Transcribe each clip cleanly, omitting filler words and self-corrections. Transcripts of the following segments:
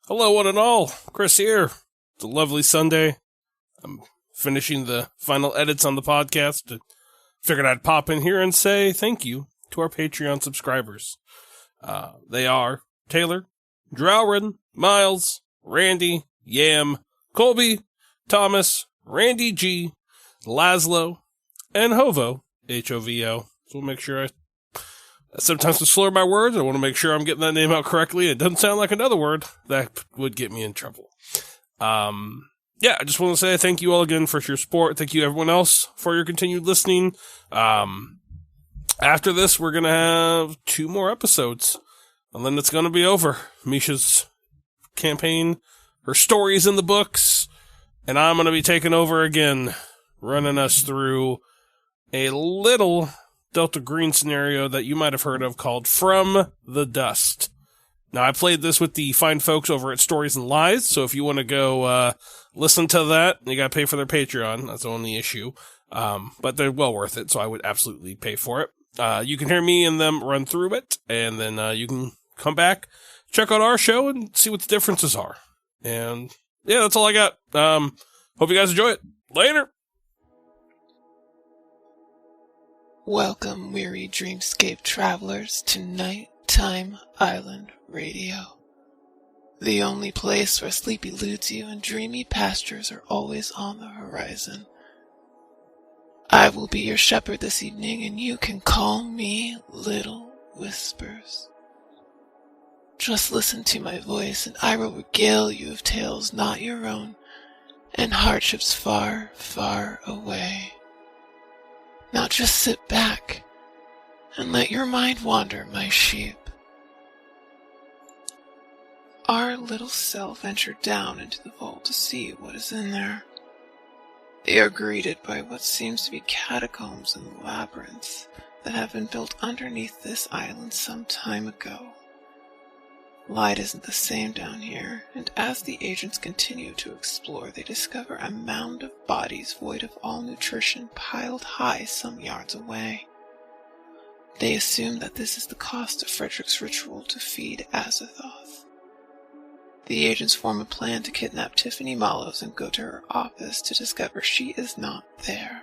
Hello, one and all. Chris here. It's a lovely Sunday. I'm finishing the final edits on the podcast. Figured I'd pop in here and say thank you to our Patreon subscribers. They are Taylor, Drowrin, Miles, Randy, Yam, Colby, Thomas, Randy G, Laszlo, and Hovo, H-O-V-O. So we'll make sure sometimes I slur my words. I want to make sure I'm getting that name out correctly. It doesn't sound like another word that would get me in trouble. I just want to say thank you all again for your support. Thank you everyone else for your continued listening. After this, we're going to have 2 more episodes, and then it's going to be over. Misha's campaign, her story's in the books, and I'm going to be taking over again, running us through a little Delta Green scenario that you might have heard of called From the Dust. Now, I played this with the fine folks over at Stories and Lies, so if you want to go listen to that, you got to pay for their Patreon. That's the only issue. But they're well worth it, so I would absolutely pay for it. You can hear me and them run through it, and then you can come back, check out our show, and see what the differences are. And, yeah, that's all I got. Hope you guys enjoy it. Later! Welcome, weary dreamscape travelers, to Nighttime Island Radio. The only place where sleep eludes you and dreamy pastures are always on the horizon. I will be your shepherd this evening, and you can call me Little Whispers. Just listen to my voice, and I will regale you of tales not your own, and hardships far, far away. Now just sit back and let your mind wander, my sheep. Our little cell ventured down into the vault to see what is in there. They are greeted by what seems to be catacombs and labyrinths that have been built underneath this island some time ago. Light isn't the same down here, and as the agents continue to explore, they discover a mound of bodies void of all nutrition piled high some yards away. They assume that this is the cost of Frederick's ritual to feed Azathoth. The agents form a plan to kidnap Tiffany Mallows and go to her office to discover she is not there.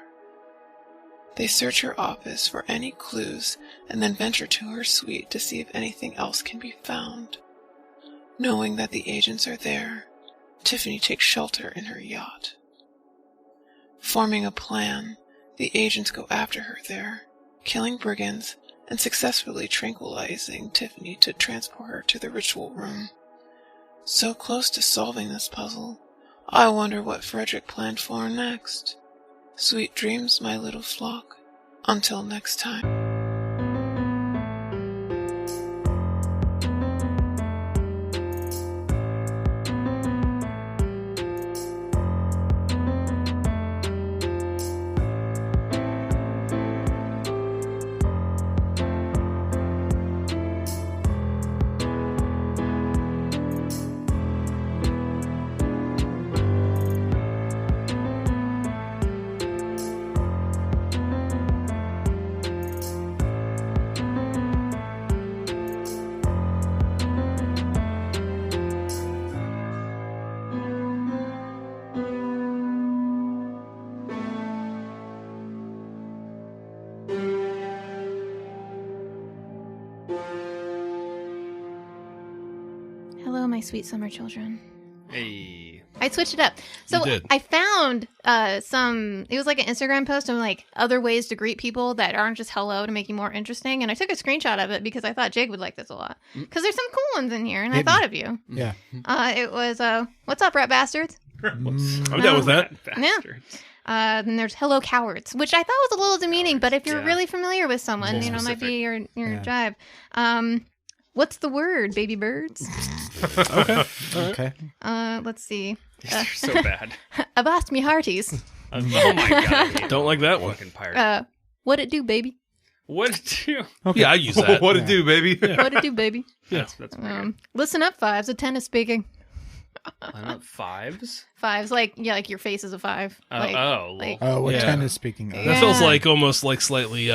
They search her office for any clues and then venture to her suite to see if anything else can be found. Knowing that the agents are there, Tiffany takes shelter in her yacht. Forming a plan, the agents go after her there, killing brigands and successfully tranquilizing Tiffany to transport her to the ritual room. So close to solving this puzzle, I wonder what Frederick planned for next. Sweet dreams, my little flock. Until next time. Hello, my sweet summer children. Hey. I switched it up. So I found it was like an Instagram post of like other ways to greet people that aren't just hello to make you more interesting. And I took a screenshot of it because I thought Jake would like this a lot. Because there's some cool ones in here, and I thought of you. Yeah. It was, what's up, rat bastards? I'm down with that. Yeah. Then there's hello cowards, which I thought was a little demeaning, but if you're really familiar with someone, More you know, it might be your Yeah. jive. What's the word, baby birds? Okay. Let's see. They're so bad. Avast me hearties. Oh my god. Don't like that one. Fucking pirate. What it do, baby? What do? Okay. Yeah, I use that. What it do, baby? What it do, baby? Yeah. That's pretty good. Listen up, fives. A 10 is speaking. Line up 5s? 5's like like your face is a 5. Like, what Yeah. 10 is speaking of. That feels like almost like slightly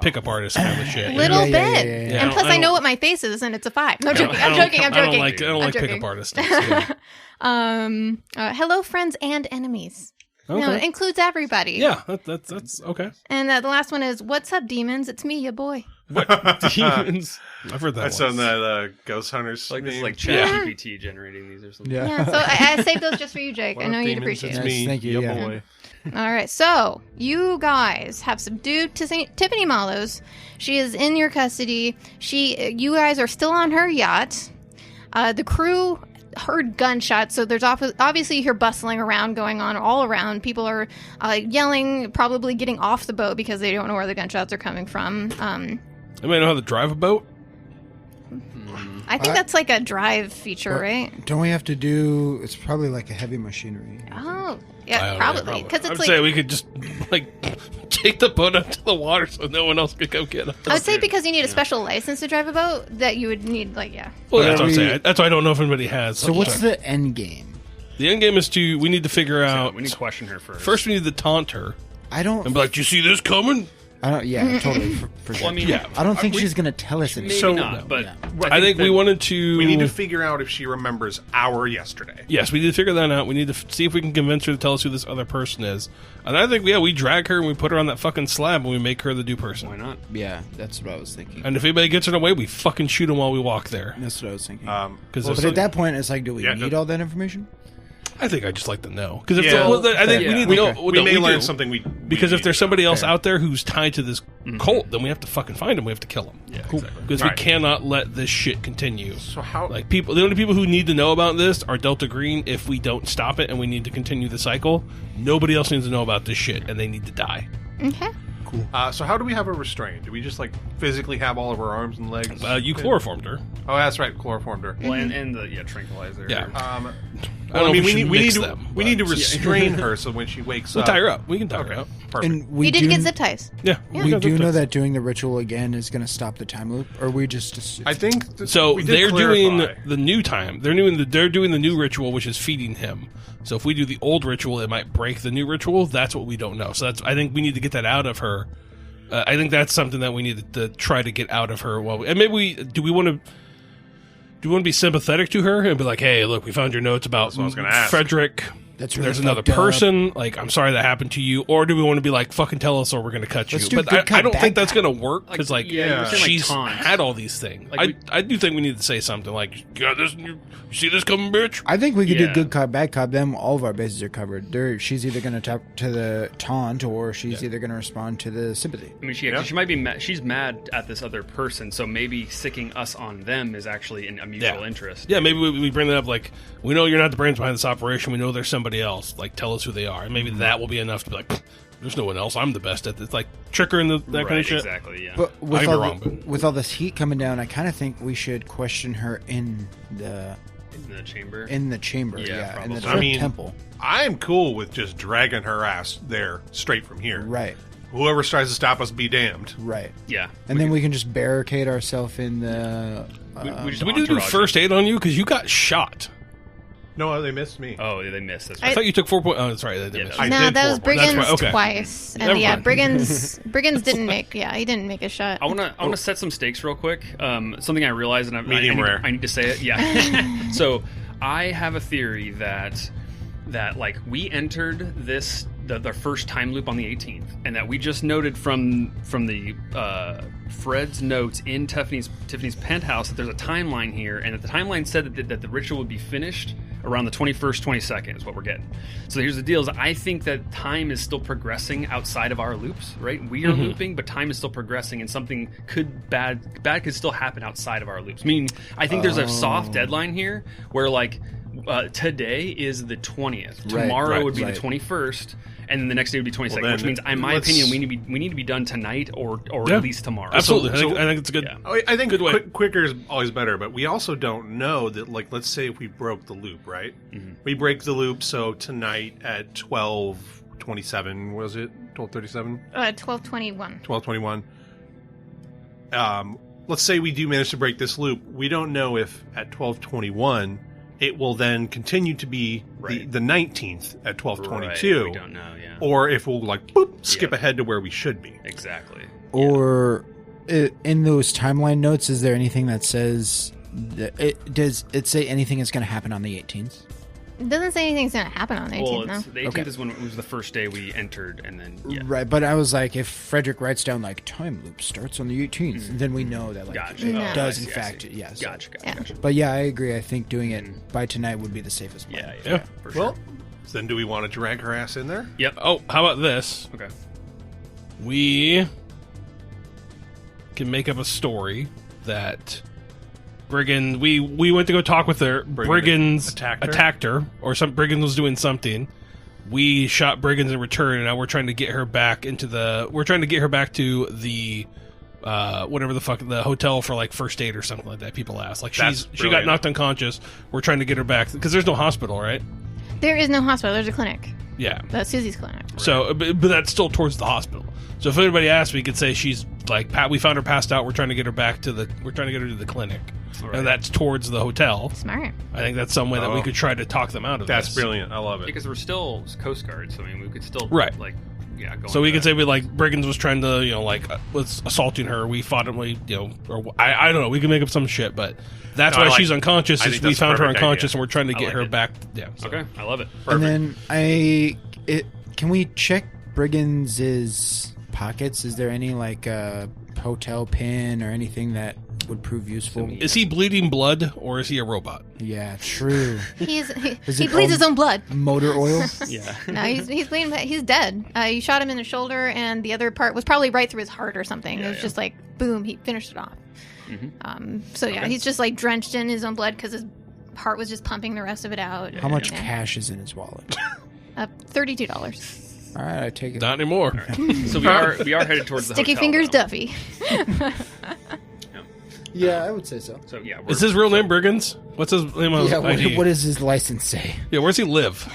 pickup artist kind of shit. little bit. Yeah. And plus, I know what my face is, and it's a 5. No, I'm joking. I'm joking. I don't like pickup artists. Yeah. Hello, friends and enemies. Okay. No, it includes everybody. Yeah, that's okay. And the last one is, "What's up, demons? It's me, your boy." What demons? I've heard that. That's once. on that Ghost Hunters. Like this is meme. like ChatGPT generating these or something. Yeah. Yeah, so I saved those just for you, Jake. What I know up, you'd demons? appreciate It's it. me, Thank you, your yeah. boy. All right, so you guys have subdued Tiffany Mallows. She is in your custody. You guys are still on her yacht. The crew heard gunshots, so there's obviously you hear bustling around going on all around. People are yelling, probably getting off the boat because they don't know where the gunshots are coming from. Anybody know how to drive a boat? I think that's like a drive feature, right? Don't we have to do... It's probably like a heavy machinery. Oh, yeah, probably. Because it's I'm like... saying we could just take the boat up to the water so no one else could come get us. I would say because you need a special license to drive a boat, that you would need, Well, that's what I'm saying. That's why I don't know if anybody has. So what's the end game? The end game is we need to figure out. We need to question her first. First, we need to taunt her I don't... and be like, "Do you see this coming?" I don't... Yeah, totally. For sure. Well, I mean, Yeah. I don't think she's going to tell us anything. maybe So- not, but Yeah. I think we that- wanted to. We need to figure out if she remembers our yesterday. Yes, we need to figure that out. We need to see if we can convince her to tell us who this other person is. And I think, we drag her and we put her on that fucking slab and we make her the new person. Why not? Yeah, that's what I was thinking. And if anybody gets in the way, we fucking shoot them while we walk there. That's what I was thinking. Because But at that point, it's like, do we Yeah, need no- all that information? I think I just like to know. Because Yeah. I think we need to know. We may do. learn something we... Because if there's somebody else Fair. out there who's tied to this cult, then we have to fucking find him. We have to kill him. Yeah, exactly. Because Right. we cannot let this shit continue. So how... Like the only people who need to know about this are Delta Green. If we don't stop it and we need to continue the cycle, nobody else needs to know about this shit, and they need to die. Okay. so how do we have her restrained? Do we just, physically have all of her arms and legs? You chloroformed her. Oh, that's right. Chloroformed her. Well, and the tranquilizer. Yeah. I don't know if we should need mix to them, we need to but- restrain her so when she wakes We'll up... tie her up. We can tie her up. Perfect. And we You did do, get zip ties. Yeah. we do know that doing the ritual again is going to stop the time loop, or we just... I think... So we did they're doing clarify. the new time. They're doing the new ritual, which is feeding him. So if we do the old ritual, it might break the new ritual. That's what we don't know. So I think we need to get that out of her. I think that's something that we need to try to get out of her. And maybe do we want to be sympathetic to her and be like, hey, look, we found your notes about That's what I was gonna ask. Frederick. That's really There's another fucked up. person. Like, I'm sorry that happened to you. Or do we want to be like, fucking tell us or we're going to cut Let's you? do But good I cop, don't bad think that's cop. going to work because, Like, yeah, you're saying, she's taunt. had all these things. Like, I do think we need to say something like, you see this coming, bitch? I think we could Yeah. do good cop, bad cop. Then all of our bases are covered. She's either going to talk to the taunt, or she's either going to respond to the sympathy. I mean, she might be mad. She's mad at this other person, so maybe sicking us on them is actually in a mutual interest. Yeah, maybe we bring that up like, we know you're not the brains behind this operation. We know there's somebody else. Like, tell us who they are. And maybe that will be enough to be like, there's no one else. I'm the best at this. Like, trick her in that Right, kind of shit. exactly, yeah. But I could be wrong, but- with all this heat coming down, I kind of think we should question her in the in the chamber. chamber. Yeah, in the probably. temple. I'm cool with just dragging her ass there straight from here. Right, Whoever tries to stop us, be damned. right. Yeah. And then we can just barricade ourselves in the. We just Did we do entourage first her. aid on you? Because you got shot. No, they missed me. Oh, they missed. That's I right. thought you took 4 points. Oh, that's right. They did Yeah, miss. I No, did that was 4 points. Brigands That's right, okay. twice. And Never yeah, mind. Brigands didn't make. Yeah, he didn't make a shot. I want to set some stakes real quick. Something I realized, and Medium rare. I need to say it. Yeah. So I have a theory that like we entered the first time loop on the 18th, and that we just noted from the Fred's notes in Tiffany's penthouse that there's a timeline here, and that the timeline said that the ritual would be finished around the 21st, 22nd is what we're getting. So here's the deal: is I think that time is still progressing outside of our loops, right? We are looping, but time is still progressing, and something bad could still happen outside of our loops. Meaning, I think there's a soft deadline here where like today is the 20th, Right, tomorrow would be right. the 21st. And then the next day would be 22nd, Well, which then means, in my let's- opinion, we need to be done tonight or Yeah. at least tomorrow. Absolutely. So- I think it's good. Yeah. I think Good way. quicker is always better, but we also don't know that, like, let's say if we broke the loop, right? Mm-hmm. We break the loop, so tonight at 12:27, was it? 12:37? 12:21. 12:21. Let's say we do manage to break this loop. We don't know if at 12:21 it will then continue to be the 19th at 12:22. We don't know, yeah. Or if we'll skip ahead to where we should be. Exactly. Or in those timeline notes, is there anything that says does it say anything is going to happen on the 18th? It doesn't say anything's going to happen on the 18th, no. The 18th is when it was the first day we entered, and then Right, but I was like, if Frederick writes down time loop starts on the 18th, then we know that it does in fact. Yes. Gotcha. But yeah, I agree. I think doing it by tonight would be the safest plan. Yeah. For sure. Well, then do we want to drag her ass in there? Yep. Oh, how about this? Okay. We can make up a story that Brigand, we went to go talk with her. Brigands attacked her, or some Brigand was doing something. We shot Brigands in return, and now we're trying to get her back to the whatever the fuck, the hotel for like first aid or something like that. People ask, like, she got knocked unconscious. We're trying to get her back because there's no hospital, right? There is no hospital. There's a clinic. Yeah, that's Susie's clinic. So, but that's still towards the hospital. So if anybody asks, we could say she's like, we found her passed out. We're trying to get her to the clinic, and that's towards the hotel. Smart. I think that's some way that we could try to talk them out of That's this. brilliant. I love it. Because we're still Coast Guard, so I mean, we could still Right. Go so we could say Brigands was trying to was assaulting her. We fought him, or I don't know. We can make up some shit, but that's why she's unconscious. Is we found her unconscious, and we're trying to get her back. Yeah. So. Okay, I love it. Perfect. And then can we check Brigands' pockets? Is there any hotel pin or anything that would prove useful? Is he bleeding blood or is he a robot? Yeah, true. He bleeds his own blood. Motor oil? Yeah. No, he's bleeding. He's dead. You shot him in the shoulder, and the other part was probably right through his heart or something. It was just like boom, he finished it off. Mm-hmm. He's just drenched in his own blood because his heart was just pumping the rest of it out. How much cash is in his wallet? $32. All right, I take it. Not anymore. Right. So we are headed towards the Sticky hotel, Fingers though. Duffy. Yeah, I would say so. So yeah, is his real name Brigands? What's his name on ID? What does his license say? Yeah, where's he live?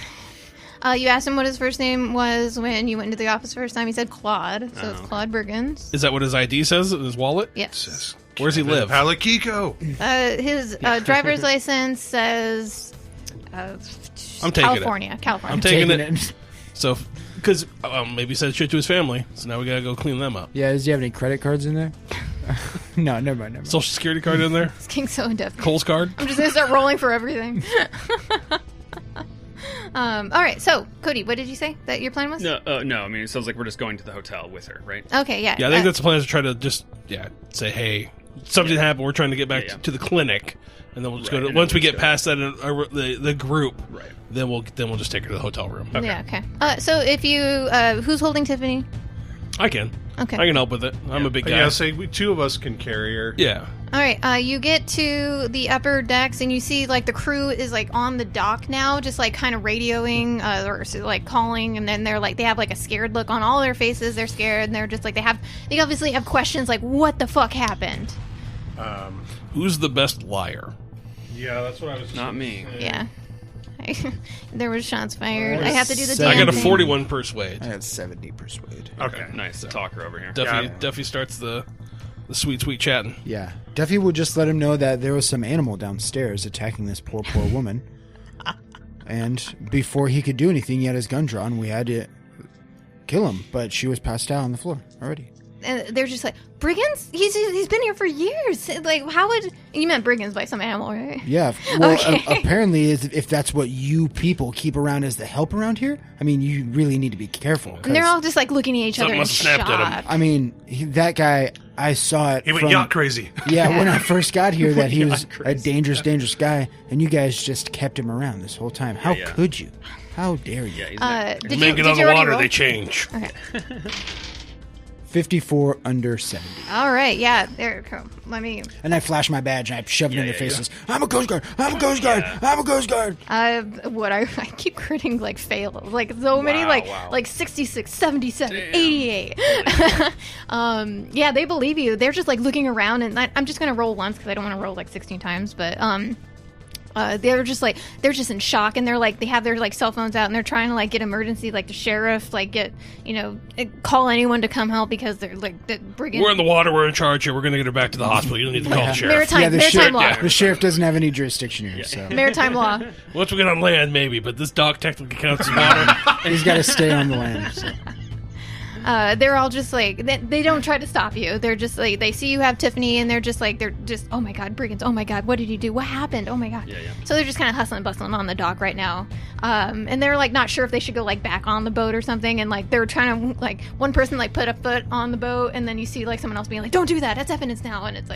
You asked him what his first name was when you went into the office first time. He said Claude, so it's Claude Brigands. Is that what his ID says in his wallet? Yes. Where's he live? Palakiko. His driver's license says I'm taking California. I'm taking it. So, because maybe he said shit to his family, so now we gotta go clean them up. Yeah, does he have any credit cards in there? No, never mind. Social security card in there? It's getting so in-depth. Cole's card? I'm just gonna start rolling for everything. All right, so Cody, what did you say that your plan was? No. I mean, it sounds like we're just going to the hotel with her, right? Okay, yeah. Yeah, I think that's the plan, is to try to just say, hey, something happened. We're trying to get back to the clinic, and then we'll just go to. Once we get past that, the group, then we'll just take her to the hotel room. Okay. Yeah. Okay. So if you, who's holding Tiffany? I can. Okay. I can help with it. I'm a big guy. Yeah, say two of us can carry her. Yeah. All right. You get to the upper decks, and you see the crew is on the dock now, just kind of radioing or calling, and then they have a scared look on all their faces. They're scared, and they're just they obviously have questions what the fuck happened. Who's the best liar? Yeah, that's what I was. Not me. Yeah. There was shots fired. I have to do the. I got a thing. 41 persuade. I got 70 persuade. Okay, nice. Talker over here. Duffy starts the sweet chatting. Yeah, Duffy would just let him know that there was some animal downstairs attacking this poor woman, and before he could do anything, he had his gun drawn. We had to kill him, but she was passed out on the floor already. And they're just Brigands? He's been here for years. How would you meant Brigands by some animal, right? Yeah. Well, Okay. Apparently, if that's what you people keep around as the help around here, I mean, you really need to be careful. And they're all just looking at each other Something and must have snapped at him. shocked. I mean, that guy, I saw it. He went yacht crazy. Yeah, when I first got here, that he was a dangerous guy, and you guys just kept him around this whole time. How could you? How dare you? Yeah, Did Make it you on the already water, roll? they change. Okay. 54 under 70. All right. Yeah. There. Let me. And I flashed my badge and I shoved it in their faces. I'm a Coast Guard. I'm a Coast Guard. I'm a Coast Guard. I keep critting fails. So many Wow. 66, 77, Damn. 88. Yeah, they believe you. They're just looking around, and I'm just gonna roll once because I don't want to roll 16 times. But they're just in shock, and they have their cell phones out, and they're trying to get emergency, the sheriff, call anyone to come help because they're brigands. We're in the water. We're in charge here. We're going to get her back to the hospital. You don't need to call the sheriff. Maritime law. The sheriff doesn't have any jurisdiction here. So Maritime law. Once we get on land, maybe, but this dock technically counts as water. He's got to stay on the land. So. They're all just they don't try to stop you. They're just they see you have Tiffany, and they're just oh my god, brigands, oh my god, what did you do, what happened, oh my god. Yeah. So they're just kind of hustling and bustling on the dock right now, and they're not sure if they should go back on the boat or something, and they're trying to one person put a foot on the boat, and then you see someone else being don't do that, that's evidence now, and it's so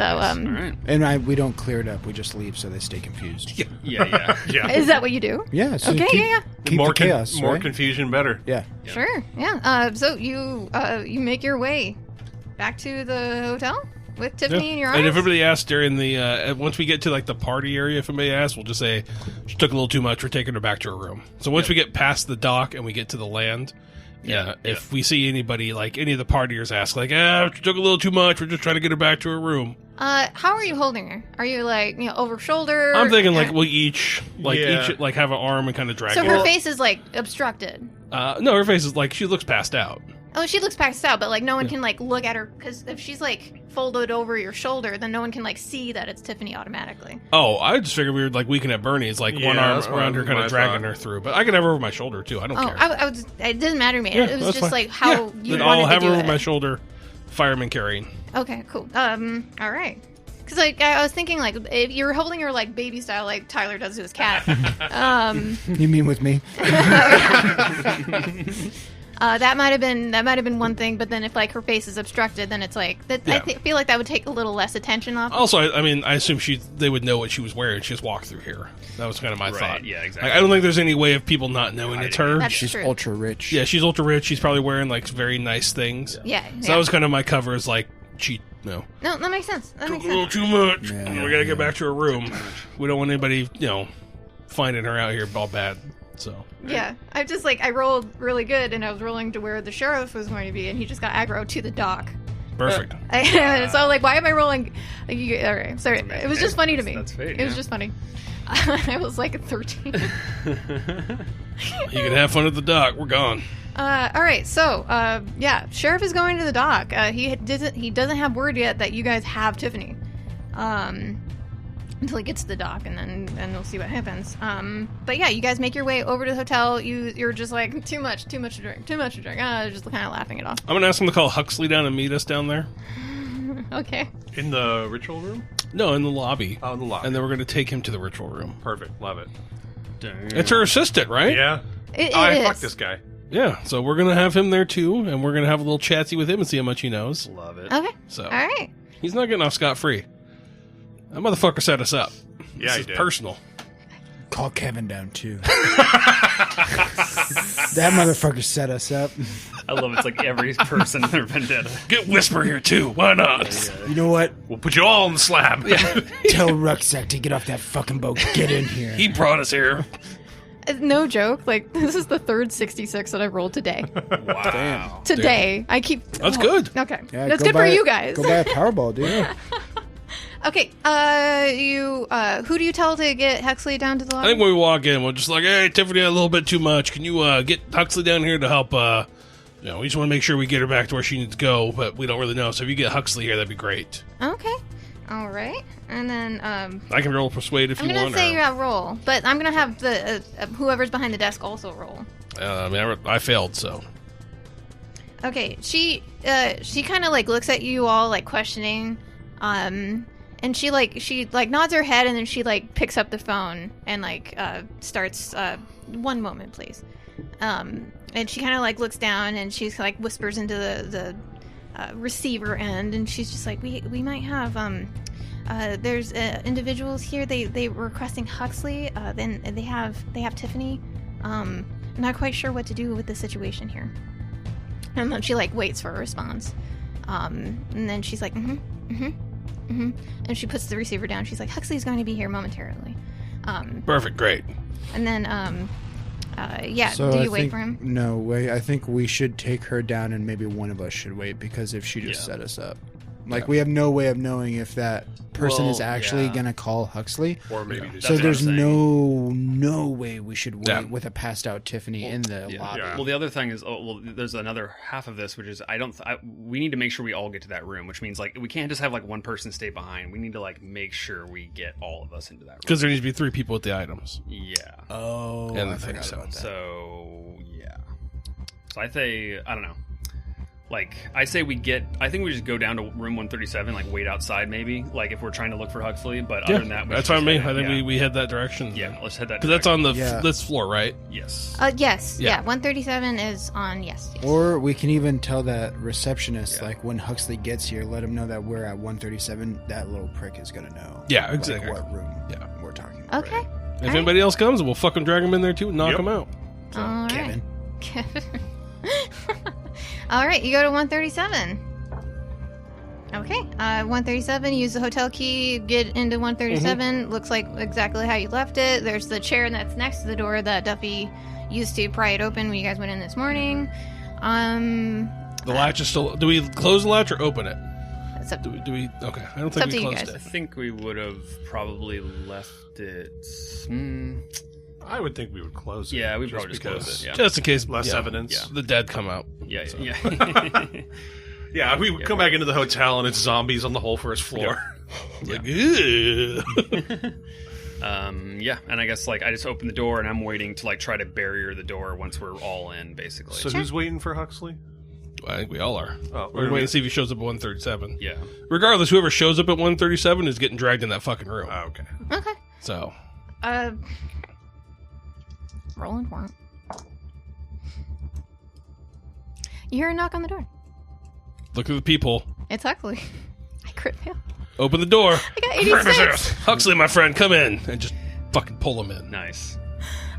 all right. And we don't clear it up, we just leave so they stay confused. Yeah. Is that what you do? Yeah. So okay. Keep more the chaos, more right? confusion, better. Yeah. Sure. Yeah. So you make your way back to the hotel with Tiffany in your arms. And if everybody asks during the once we get to the party area, if anybody asks, we'll just say she took a little too much. We're taking her back to her room. So once we get past the dock and we get to the land, if we see anybody any of the partiers ask she took a little too much. We're just trying to get her back to her room. How are you holding her? Are you over shoulder? I'm thinking we'll each have an arm and kind of drag. So her her face is obstructed. No, her face is she looks passed out. Oh, she looks passed out, but no one can look at her, because if she's folded over your shoulder, then no one can see that it's Tiffany automatically. Oh, I just figured we were Weekend at Bernie's, one arm around her, kind of dragging her through. But I can have her over my shoulder too. I don't care. It doesn't matter to me. Yeah, it was just fine. how you then wanted I'll to have do her it. over my shoulder, fireman carrying. Okay, cool. All right. Because I was thinking if you were holding her baby style, Tyler does to his cat. You mean with me? That might have been one thing, but then if her face is obstructed, then it's I feel that would take a little less attention off. Also, I assume they would know what she was wearing. She just walked through here. That was kind of my thought. Yeah, exactly. I don't think there's any way of people not knowing it's her. That's She's true. ultra rich. Yeah, she's ultra rich. She's probably wearing very nice things. Yeah. So that was kind of my cover. Is she no. No, that makes sense. Took a little too much. Yeah. We gotta get back to her room. We don't want anybody finding her out here all bad. So yeah, I rolled really good, and I was rolling to where the sheriff was going to be, and he just got aggro to the dock. perfect. So why am I rolling? All right, sorry. It was just funny to me. That's fate, it was just funny. I was 13. You can have fun at the dock. We're gone. All right, so sheriff is going to the dock. He doesn't have word yet that you guys have Tiffany. Until he gets to the dock, and we'll see what happens. But yeah, you guys make your way over to the hotel. You're just too much to drink. Just kind of laughing it off. I'm gonna ask him to call Huxley down and meet us down there. Okay. In the ritual room? No, in the lobby. Oh, in the lobby. And then we're gonna take him to the ritual room. Perfect. Love it. It's her assistant, right? Yeah. It I is. fuck this guy. Yeah. So we're gonna have him there too, and we're gonna have a little chatsy with him and see how much he knows. Love it. Okay. So All right. he's not getting off scot-free. That motherfucker set us up. Yeah, this he is did. personal. Call Kevin down too. That motherfucker set us up. I love it's every person in their vendetta. Get Whisper here too. Why not? You know what? We'll put you all on the slab. Tell Rucksack to get off that fucking boat. Get in here. He brought us here. No joke. This is the third 66 that I've rolled today. Wow. Today. I keep... That's good. Okay. Yeah, That's go good for buy- you guys. Go buy a Powerball, dude. Okay. Who do you tell to get Huxley down to the I lobby? think when we walk in, we're just hey, Tiffany had a little bit too much. Can you get Huxley down here to help? We just want to make sure we get her back to where she needs to go, but we don't really know. So if you get Huxley here, that'd be great. Okay. All right. And then I can roll persuade if I'm you gonna want. say you roll, but I'm gonna have the whoever's behind the desk also roll. I failed, so. Okay. She kind of looks at you all questioning, and she nods her head, and then she picks up the phone and starts. One moment, please. And she kind of looks down, and she's whispers into the receiver end, and she's just we might have there's individuals here. They were requesting Huxley. Then they have Tiffany. I'm not quite sure what to do with the situation here. And then she waits for a response. And then she's and she puts the receiver down. She's Huxley's going to be here momentarily. Perfect, great. And then So do I you wait think- for him? No, wait. I think we should take her down, and maybe one of us should wait, because if she just set us up, Like, we have no way of knowing if that person is actually going to call Huxley. Or maybe So there's no way we should wait with a passed out Tiffany in the lobby. Yeah. Well, the other thing is, there's another half of this, which is we need to make sure we all get to that room, which means like we can't just have like one person stay behind. We need to like make sure we get all of us into that room. Because there needs to be 3 people with the items. Yeah. Oh, And I the thing, forgot about that. So yeah. So I say I don't know. Like I think we just go down to room 137, like wait outside maybe, like if we're trying to look for Huxley. But other than that, that's fine with me. I think we head that direction. Yeah, let's head that. Because that's on the Yeah. this floor, right? Yes. Yes. Yeah. Yeah. 137 is on. Yes. Or we can even tell that receptionist, like when Huxley gets here, let him know that we're at 137. That little prick is gonna know. Yeah, exactly. Like what room we're talking about. Okay. If anybody else comes, we'll fucking drag them in there too and knock them out. So, All right. Kevin. All right, you go to 137. Okay, 137, use the hotel key, get into 137. Looks like exactly how you left it. There's the chair that's next to the door that Duffy used to pry it open when you guys went in this morning. The latch is still... Do we close the latch or open it? It's up, Do we okay, I don't It's think up we to you closed guys. I it. think we would have probably left it. I would think we would close it. Yeah, we just probably just because close it. Yeah. Just in case... less evidence. The dead come out. Yeah. So. Yeah. Yeah, we would come back into the hotel and it's zombies on the whole first floor. Like, ew. Yeah, and I guess like I just open the door and I'm waiting to like try to barrier the door once we're all in, basically. So who's waiting for Huxley? I think we all are. Oh, We're waiting to see if he shows up at 137. Yeah. Regardless, whoever shows up at 137 is getting dragged in that fucking room. Oh, okay. okay. So, Rolling for it. You hear a knock on the door. look at the people. It's Huxley. I crit fail. Open the door. I got 86. Huxley, my friend, come in. And just fucking pull him in. Nice.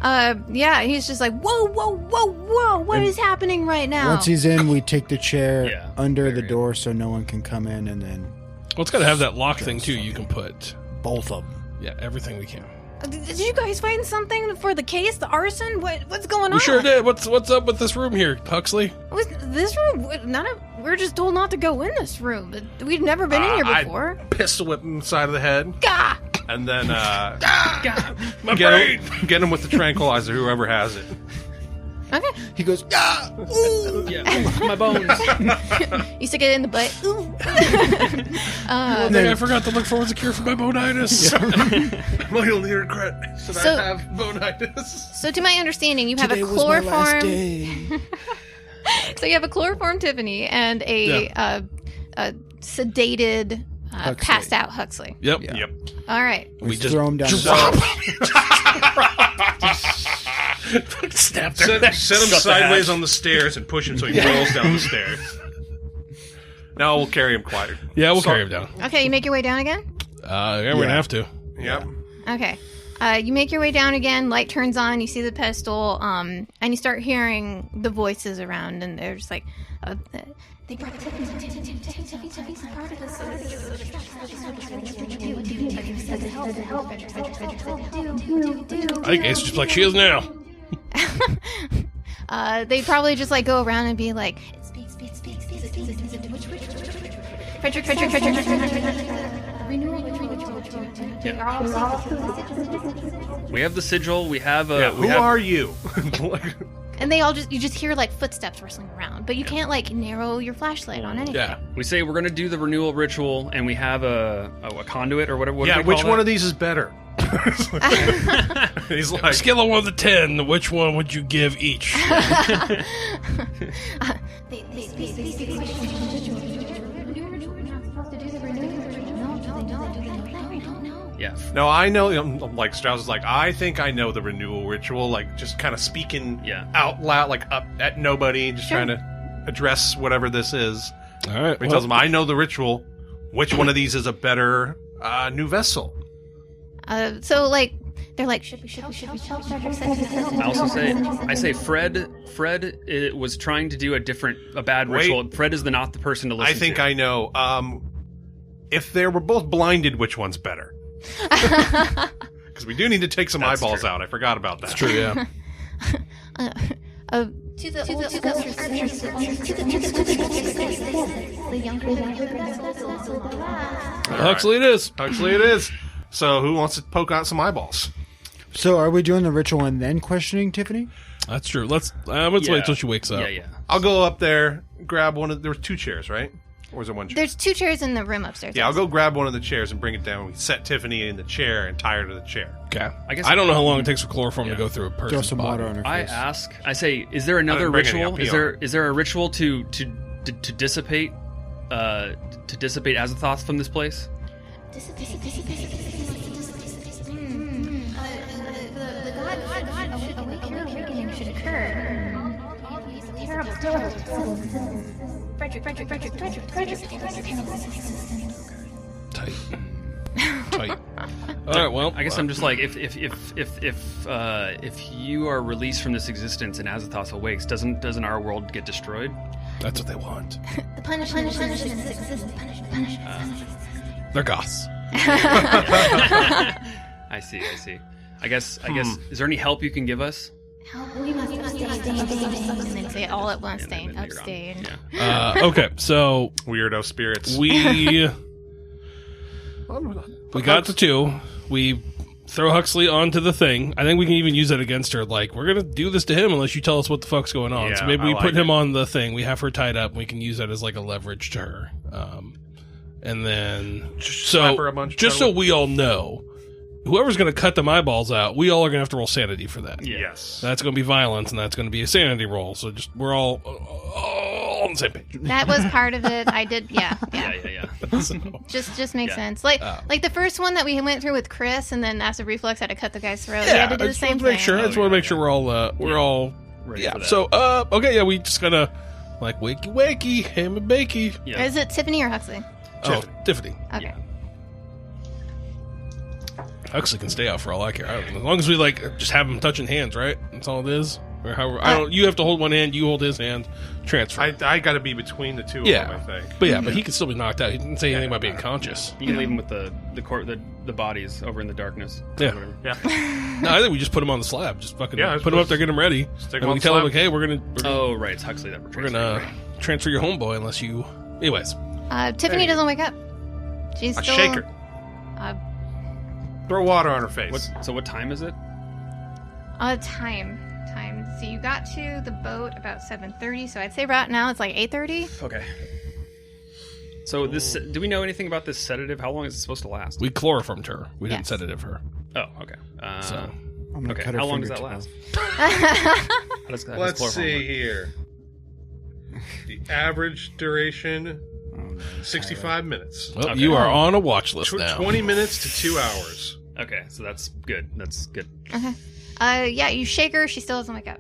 Yeah, he's just like, whoa, whoa, whoa, whoa, what is happening right now? Once he's in, we take the chair Yeah, under the door so no one can come in, and then Well, it's got to have that lock thing, too. You can put, both of them. yeah, everything we can. Did you guys find something for the case, the arson? What's going on? We sure did. What's up with this room here, Huxley? Was this room? We're just told not to go in this room. We've never been in here before. Pistol whip him side of the head. Gah! And then My brain! get him with the tranquilizer, whoever has it. Okay. He goes, ah! Ooh! Yeah. My bones. You stick it in the butt. Ooh. I think I forgot to look for what's a cure for my bonitis. My only regret is that So- I have bonitis. So, to my understanding, you have Today a was my last chloroform. day. So you have a chloroform Tiffany and a sedated, Huxley. passed out Huxley. Yep. Yeah. Yep. All right. We just throw him down. drop. Snap their neck. Set him Shut the sideways hatch. on the stairs and push him so he rolls down the stairs. Now we'll carry him quiet. Yeah, we'll carry him down. Okay, you make your way down again? Yeah, we're going to have to. Yep. Okay. You make your way down again, light turns on, you see the pistol, and you start hearing the voices around, and they're just like, they brought Tiffany's a part of this. I think Ace is just like she is now. They probably just like go around and be like, Frederick. We have the sigil. We have Who are you? And they all you just hear like footsteps rustling around, but you can't like narrow your flashlight on anything. Yeah. We say we're gonna do the renewal ritual, and we have a conduit or whatever. What do Yeah, we call which that? one of these is better? He's like, Scale of 1 to 10, which one would you give each? Yeah. no, I know. Like Strauss is like, I think I know the renewal ritual. Like, just kind of speaking out loud, like up at nobody, just trying to address whatever this is. All right. He tells them, I know the ritual. Which one of these is a better new vessel? So like they're like, should we tell Frederick? I also say Fred was trying to do a bad ritual. Fred is not the person to listen to. I think I know. If they were both blinded, which one's better? Because we do need to take some That's eyeballs true. out. I forgot about that. True, yeah. To the Huxley it is. Huxley it is. So who wants to poke out some eyeballs? So are we doing the ritual and then questioning Tiffany? That's true. Let's wait till she wakes up. Yeah. I'll go up there, grab one of... There were 2 chairs, right? Or was there 1 chair? There's 2 chairs in the room upstairs. Yeah, I'll go grab one of the chairs and bring it down. We set Tiffany in the chair and tie her to the chair. Okay. I don't know how long it takes for chloroform to go through a person's Throw some body. water on her face. I say, is there another bring any ritual? up, Is there a ritual to dissipate Azathoth from this place? The awakening should occur. Terrible. Frederick. Tight. All right. Well, I guess I'm just like, if you are released from this existence and Azathoth awakes, doesn't our world get destroyed? that's what they want. The punishment exists. They're goths. I see. I guess. Is there any help you can give us? We must abstain. And then say it all at once. And then you're Abstain. Yeah. Okay. So Weirdo spirits. we got to 2. We throw Huxley onto the thing. I think we can even use that against her. Like, we're gonna do this to him unless you tell us what the fuck's going on. Yeah, so maybe we I like put him it. on the thing. We have her tied up. And we can use that as like a leverage to her. And then slap her a bunch, just try so to- we all know, whoever's going to cut them eyeballs out, we all are going to have to roll sanity for that. Yes. That's going to be violence, and that's going to be a sanity roll. So just we're all on the same page. That was part of it. I did. Yeah. So, Just makes Yeah. sense. Like the first one that we went through with Chris, and then Acid Reflux had to cut the guy's throat. yeah, We had to do I the just same want to make thing. sure. I just want to make sure we're all Ready yeah. for that. So okay, yeah, we just gotta like wakey, ham and bakey. Yeah. Is it Tiffany or Huxley? Oh, Tiffany. Okay. Yeah. Huxley can stay out for all I care. As long as we like just have him touching hands, right? That's all it is. Or how I don't. You have to hold one hand. You hold his hand. Transfer. I got to be between the 2 Yeah. of them, I think. but he can still be knocked out. He didn't say anything about being conscious. You can leave him with the bodies over in the darkness. Yeah. Whatever. Yeah. No, I think we just put him on the slab. Just fucking Yeah, put him up there, get him ready. Stick And him we on the tell him, slab. okay, we're gonna Oh, right. It's Huxley that we're gonna transfer your homeboy unless you. Anyways, Tiffany doesn't wake up. She's I still. shake her. Throw water on her face. What time is it? Time. So you got to the boat about 7:30. So I'd say right now it's like 8:30. Okay. So this, do we know anything about this sedative? How long is it supposed to last? we chloroformed her. We didn't Yes. sedative her. Oh, okay. So I'm gonna Okay. cut her How long does that fingertip last? off. How does Let's chloroform see work? here. The average duration, Oh, no, 65 minutes. well, Okay. you are on a watch list now. 20 minutes to 2 hours. Okay, so that's good. That's good. Okay. Yeah, you shake her. She still doesn't wake up.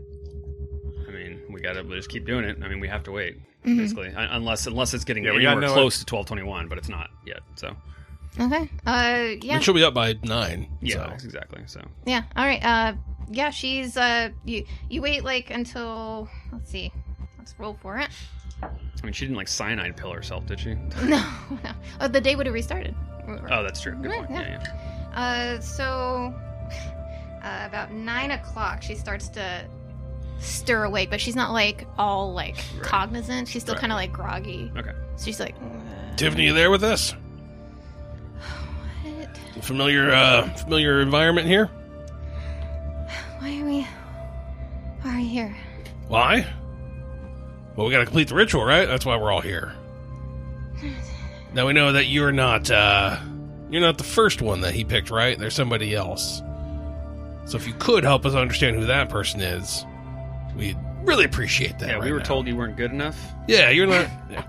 I mean, we just keep doing it. I mean, we have to wait, Mhm. basically, unless it's getting Yeah, we gotta anywhere know close to 12:21, but it's not yet. So Okay. Yeah. And she'll be up by 9. yeah, So. exactly. So Yeah. All right. Yeah. She's. You wait like until. Let's see. Let's roll for it. I mean, she didn't like cyanide pill herself, did she? No. Oh, the day would have restarted. Oh, that's true. Good point. Yeah. Yeah. So about 9 o'clock, she starts to stir awake, but she's not like all like Right. cognizant. She's still Right. kind of like groggy. Okay. So she's like, Tiffany, you there with us? what? Familiar environment here? Why are we here? Why? Well, we got to complete the ritual, right? That's why we're all here. Now we know that you're not the first one that he picked, right? There's somebody else. So if you could help us understand who that person is, we'd really appreciate that. Yeah, right we were now. told you weren't good enough. Yeah, you're not. Yeah.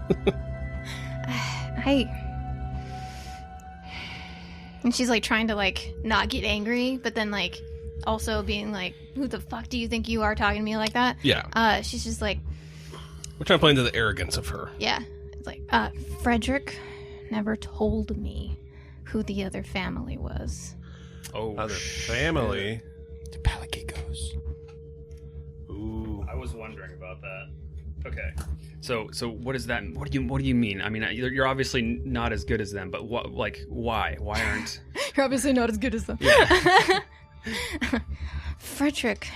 And she's like trying to like not get angry, but then like also being like, who the fuck do you think you are talking to me like that? Yeah. She's just like, We're trying to play into the arrogance of her. yeah. It's like, Frederick never told me who the other family was. Oh, Other family. The Palakikos. Ooh. I was wondering about that. Okay, so what is that? What do you mean? I mean, you're obviously not as good as them, but what? Like, why? Why aren't? You're obviously not as good as them. Frederick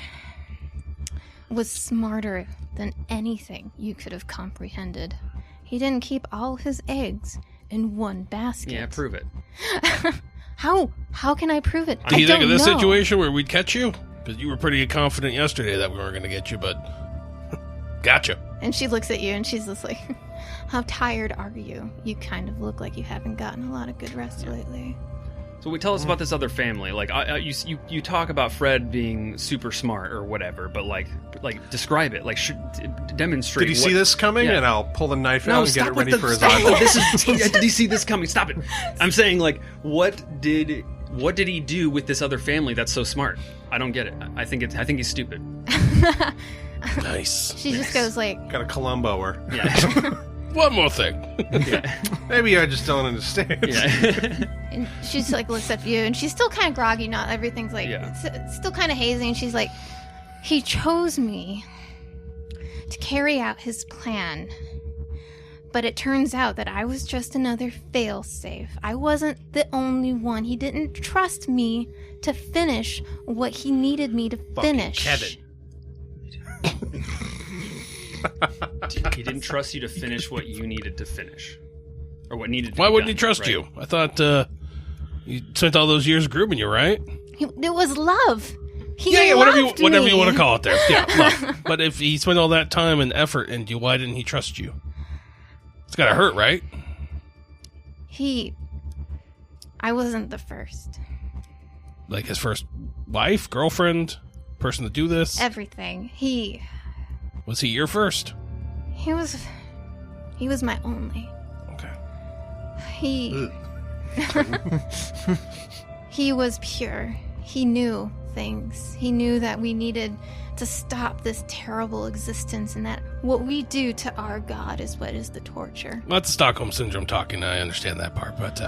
was smarter than anything you could have comprehended. He didn't keep all his eggs in one basket. Yeah, prove it. How can I prove it? Do you think of this situation where we'd catch you? Because you were pretty confident yesterday that we weren't going to get you, but gotcha. And she looks at you and she's just like, how tired are you? You kind of look like you haven't gotten a lot of good rest lately. So tell us about this other family. Like, you talk about Fred being super smart or whatever, but like describe it. Like, demonstrate. Did he see this coming? Yeah. And I'll pull the knife out and get it ready for his eyeball. Did he see this coming? Stop it! I'm saying, like, what did he do with this other family that's so smart? I don't get it. I think he's stupid. Nice. She just goes like, got a Columbo or one more thing. Yeah. Maybe I just don't understand. Yeah. and she's like looks at you and she's still kind of groggy. Not everything's like it's still kind of hazy. And she's like, he chose me to carry out his plan. But it turns out that I was just another failsafe. I wasn't the only one. He didn't trust me to finish what he needed me to finish. Kevin. He didn't trust you to finish what you needed to finish. Or what needed to Why be wouldn't done, he trust right? you? I thought you spent all those years grooming you, right? It was love. Whatever you me. want to call it there. Yeah, love. But if he spent all that time and effort into you, why didn't he trust you? It's gotta hurt, right? I wasn't the first. Like his first wife, girlfriend, person to do this? Everything. Was he your first? He was my only. Okay. He was pure. He knew things. He knew that we needed to stop this terrible existence and that what we do to our God is what is the torture. That's Stockholm Syndrome talking. I understand that part, but...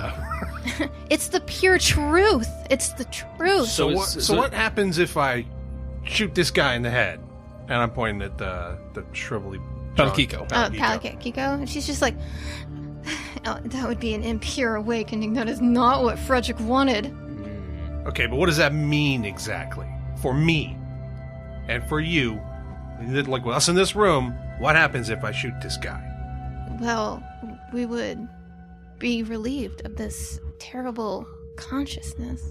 It's the pure truth. It's the truth. So what happens if I shoot this guy in the head? And I'm pointing at the shrivelly... Palakiko. Palakiko. And she's just like, oh, that would be an impure awakening. That is not what Frederick wanted. Okay, but what does that mean exactly? For me, and for you, like us in this room, what happens if I shoot this guy? Well, we would be relieved of this terrible consciousness.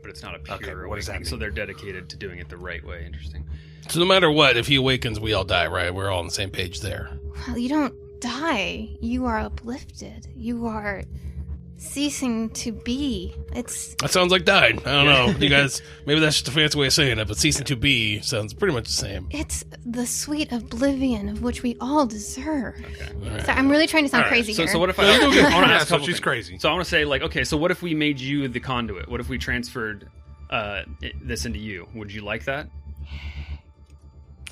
But it's not a pure what awakening, does that mean? so they're dedicated to doing it the right way. Interesting. So no matter what, if he awakens, we all die, right? We're all on the same page there. Well, you don't die. You are uplifted. You are ceasing to be. That sounds like dying. I don't know. You guys, maybe that's just a fancy way of saying it, but ceasing to be sounds pretty much the same. It's the sweet oblivion of which we all deserve. Okay. Right. So I'm really trying to sound crazy here. So what if I want to ask a couple she's things. crazy. So I want to say, like, okay, so what if we made you the conduit? What if we transferred this into you? Would you like that?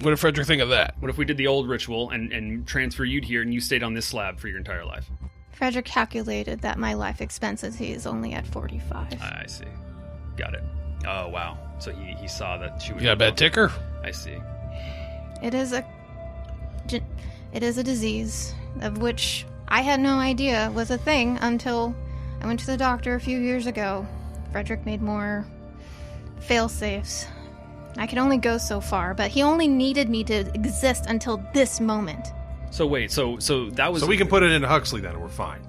What did Frederick think of that? What if we did the old ritual and transfer you here and you stayed on this slab for your entire life? Frederick calculated that my life expenses is only at 45. I see. Got it. Oh, wow. So he saw that she would... You got a bad ticker? I see. It is a disease of which I had no idea was a thing until I went to the doctor a few years ago. Frederick made more fail-safes. I could only go so far, but he only needed me to exist until this moment. So wait, so that was... So we can put it into Huxley then, and we're fine.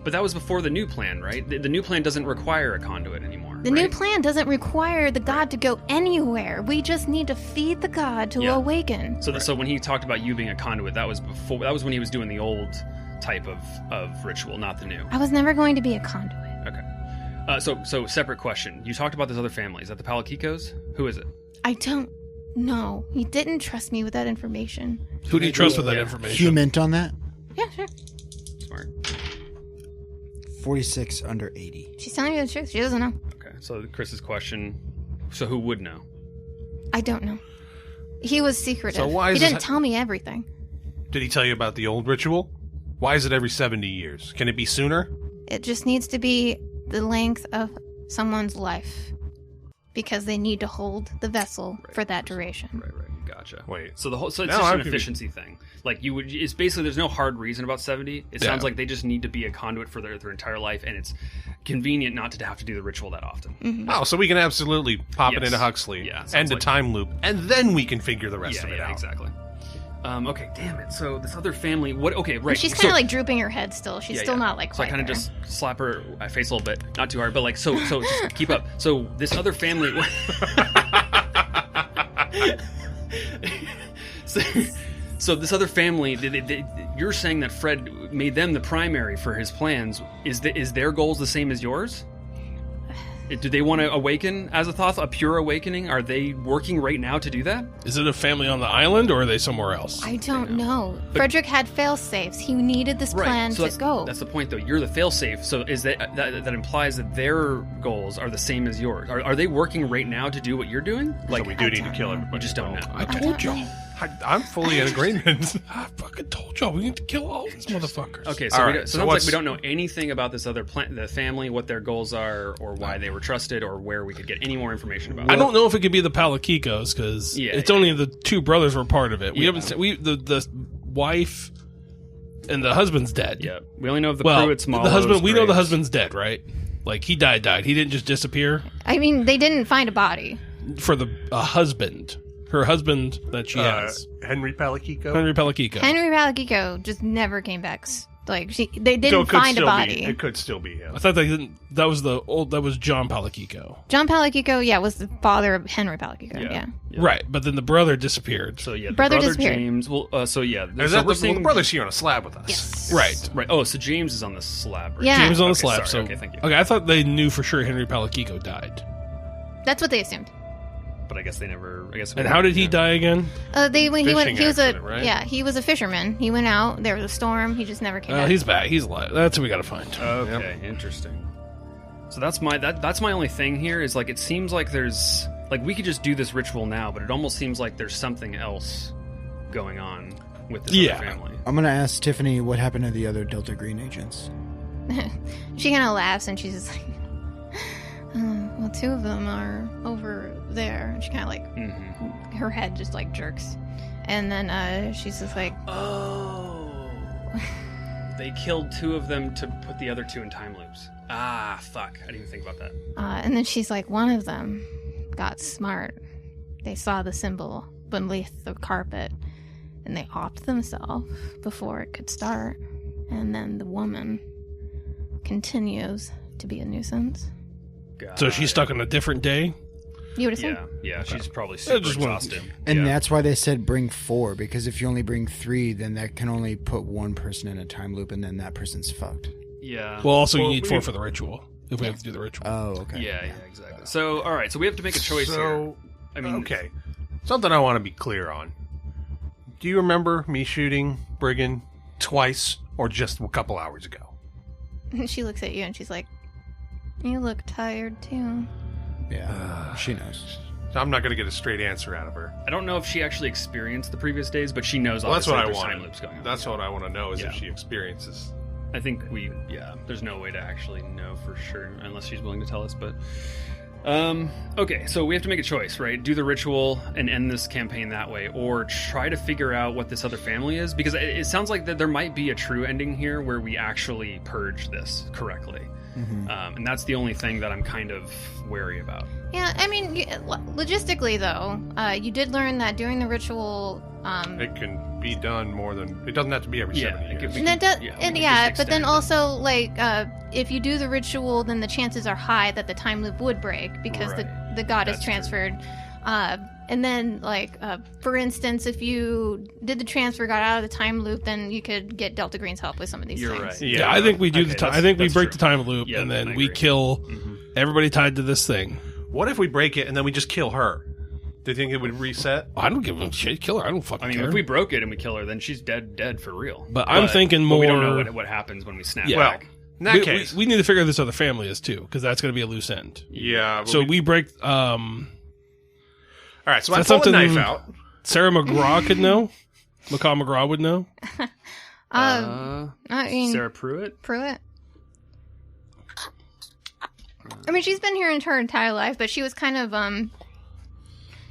But that was before the new plan, right? The new plan doesn't require a conduit anymore. The new plan doesn't require the god to go anywhere. We just need to feed the god to awaken. So when he talked about you being a conduit, that was before. That was when he was doing the old type of ritual, not the new. I was never going to be a conduit. Okay. So separate question. You talked about this other family. Is that the Palakikos? Who is it? I don't know. He didn't trust me with that information. Who do you trust with that information? Human on that? Yeah, sure. Smart. 46 under 80. She's telling me the truth. She doesn't know. Okay. So Chris's question. So who would know? I don't know. He was secretive. So why he is didn't this- tell me everything. Did he tell you about the old ritual? Why is it every 70 years? Can it be sooner? It just needs to be the length of someone's life. Because they need to hold the vessel for that duration. Right. Gotcha. Gotcha. Wait. So it's just an efficiency thing. Like it's basically there's no hard reason about 70. It sounds like they just need to be a conduit for their entire life, and it's convenient not to have to do the ritual that often. Mm-hmm. Oh, so we can absolutely pop it into Huxley, end a time loop, and then we can figure the rest of it out. Exactly. Okay, damn it. So this other family, what? Okay, right. She's kind of like drooping her head still. She's still not like. So I kind of just slap her face a little bit, not too hard, but like so just keep up. So this other family. So this other family, you're saying that Fred made them the primary for his plans. Is their goals the same as yours? Do they want to awaken Azathoth, a pure awakening? Are they working right now to do that? Is it a family on the island, or are they somewhere else? I don't know. Frederick had fail-safes. He needed this plan to go. That's the point, though. You're the fail-safe, so is that implies that their goals are the same as yours. Are they working right now to do what you're doing? Like we do need to kill everybody. You just don't know. I told y'all. I'm fully in agreement. I fucking told y'all we need to kill all these motherfuckers. Okay, so it sounds like we don't know anything about this other the family, what their goals are, or why they were trusted, or where we could get any more information about. I don't know if it could be the Palakikos because it's only the two brothers were part of it. We haven't. The wife and the husband's dead. Yeah, we only know of the Pruitt's the husband. We know the husband's dead, right? Like he died. He didn't just disappear. I mean, they didn't find a body for the husband. Her husband that she has. Henry Palakiko? Henry Palakiko just never came back. Like they didn't find a body. It could still be him. I thought they didn't. That was John Palakiko. John Palakiko, was the father of Henry Palakiko. Yeah. Right, but then the brother disappeared. So the brother disappeared. James. Well, the brother's here on a slab with us. Yes. Right. Oh, so James is on the slab. Right? Yeah. James is on the slab. Sorry. So thank you. Okay, I thought they knew for sure Henry Palakiko died. That's what they assumed. But I guess they never. And how did he die again? He was a fisherman. He went out. There was a storm. He just never came back. He's back. He's alive. That's what we got to find. Okay, interesting. So that's my only thing here. Is like it seems like there's like we could just do this ritual now, but it almost seems like there's something else going on with this other family. I'm gonna ask Tiffany what happened to the other Delta Green agents. She kind of laughs and she's just like. Well, two of them are over there. And she kind of like, her head just like jerks. And then she's just like, oh. They killed two of them to put the other two in time loops. Ah, fuck. I didn't even think about that. And then she's like, one of them got smart. They saw the symbol beneath the carpet and they offed themselves before it could start. And then the woman continues to be a nuisance. So she's stuck on a different day? You would assume? Yeah, she's probably super exhausted. And that's why they said bring 4, because if you only bring 3, then that can only put one person in a time loop, and then that person's fucked. Yeah. Well, also you need 4 for the ritual, if we have to do the ritual. Oh, okay. Yeah, exactly. So, all right, so we have to make a choice here. I mean, okay. Something I want to be clear on. Do you remember me shooting Brigand twice or just a couple hours ago? She looks at you and she's like, you look tired, too. Yeah, she knows. I'm not going to get a straight answer out of her. I don't know if she actually experienced the previous days, but she knows all that's what I want. time loops going on. That's what I want to know is if she experiences. I think there's no way to actually know for sure unless she's willing to tell us, but... okay, so we have to make a choice, right? Do the ritual and end this campaign that way, or try to figure out what this other family is, because it sounds like that there might be a true ending here where we actually purge this correctly. Mm-hmm. And that's the only thing that I'm kind of wary about. Yeah, I mean, logistically, though, you did learn that during the ritual... it can be done more than... It doesn't have to be every 7 years. But then also, like, if you do the ritual, then the chances are high that the time loop would break because the god is transferred. And then, like, for instance, if you did the transfer, got out of the time loop, then you could get Delta Green's help with some of these things. Right. Yeah, I think we do I think we break the time loop, and then we kill everybody tied to this thing. What if we break it and then we just kill her? Do you think it would reset? I don't give a shit. Kill her. I don't fucking care. If we broke it and we kill her, then she's dead for real. But I'm thinking more... we don't know what happens when we snap back. In that case... We need to figure out this other family is, too, because that's going to be a loose end. Yeah. So we break... All right, so I pull a knife out. Sarah McGraw could know? Macaw McGraw would know? I mean... Sarah Pruitt? I mean, she's been here in her entire life, but she was kind of,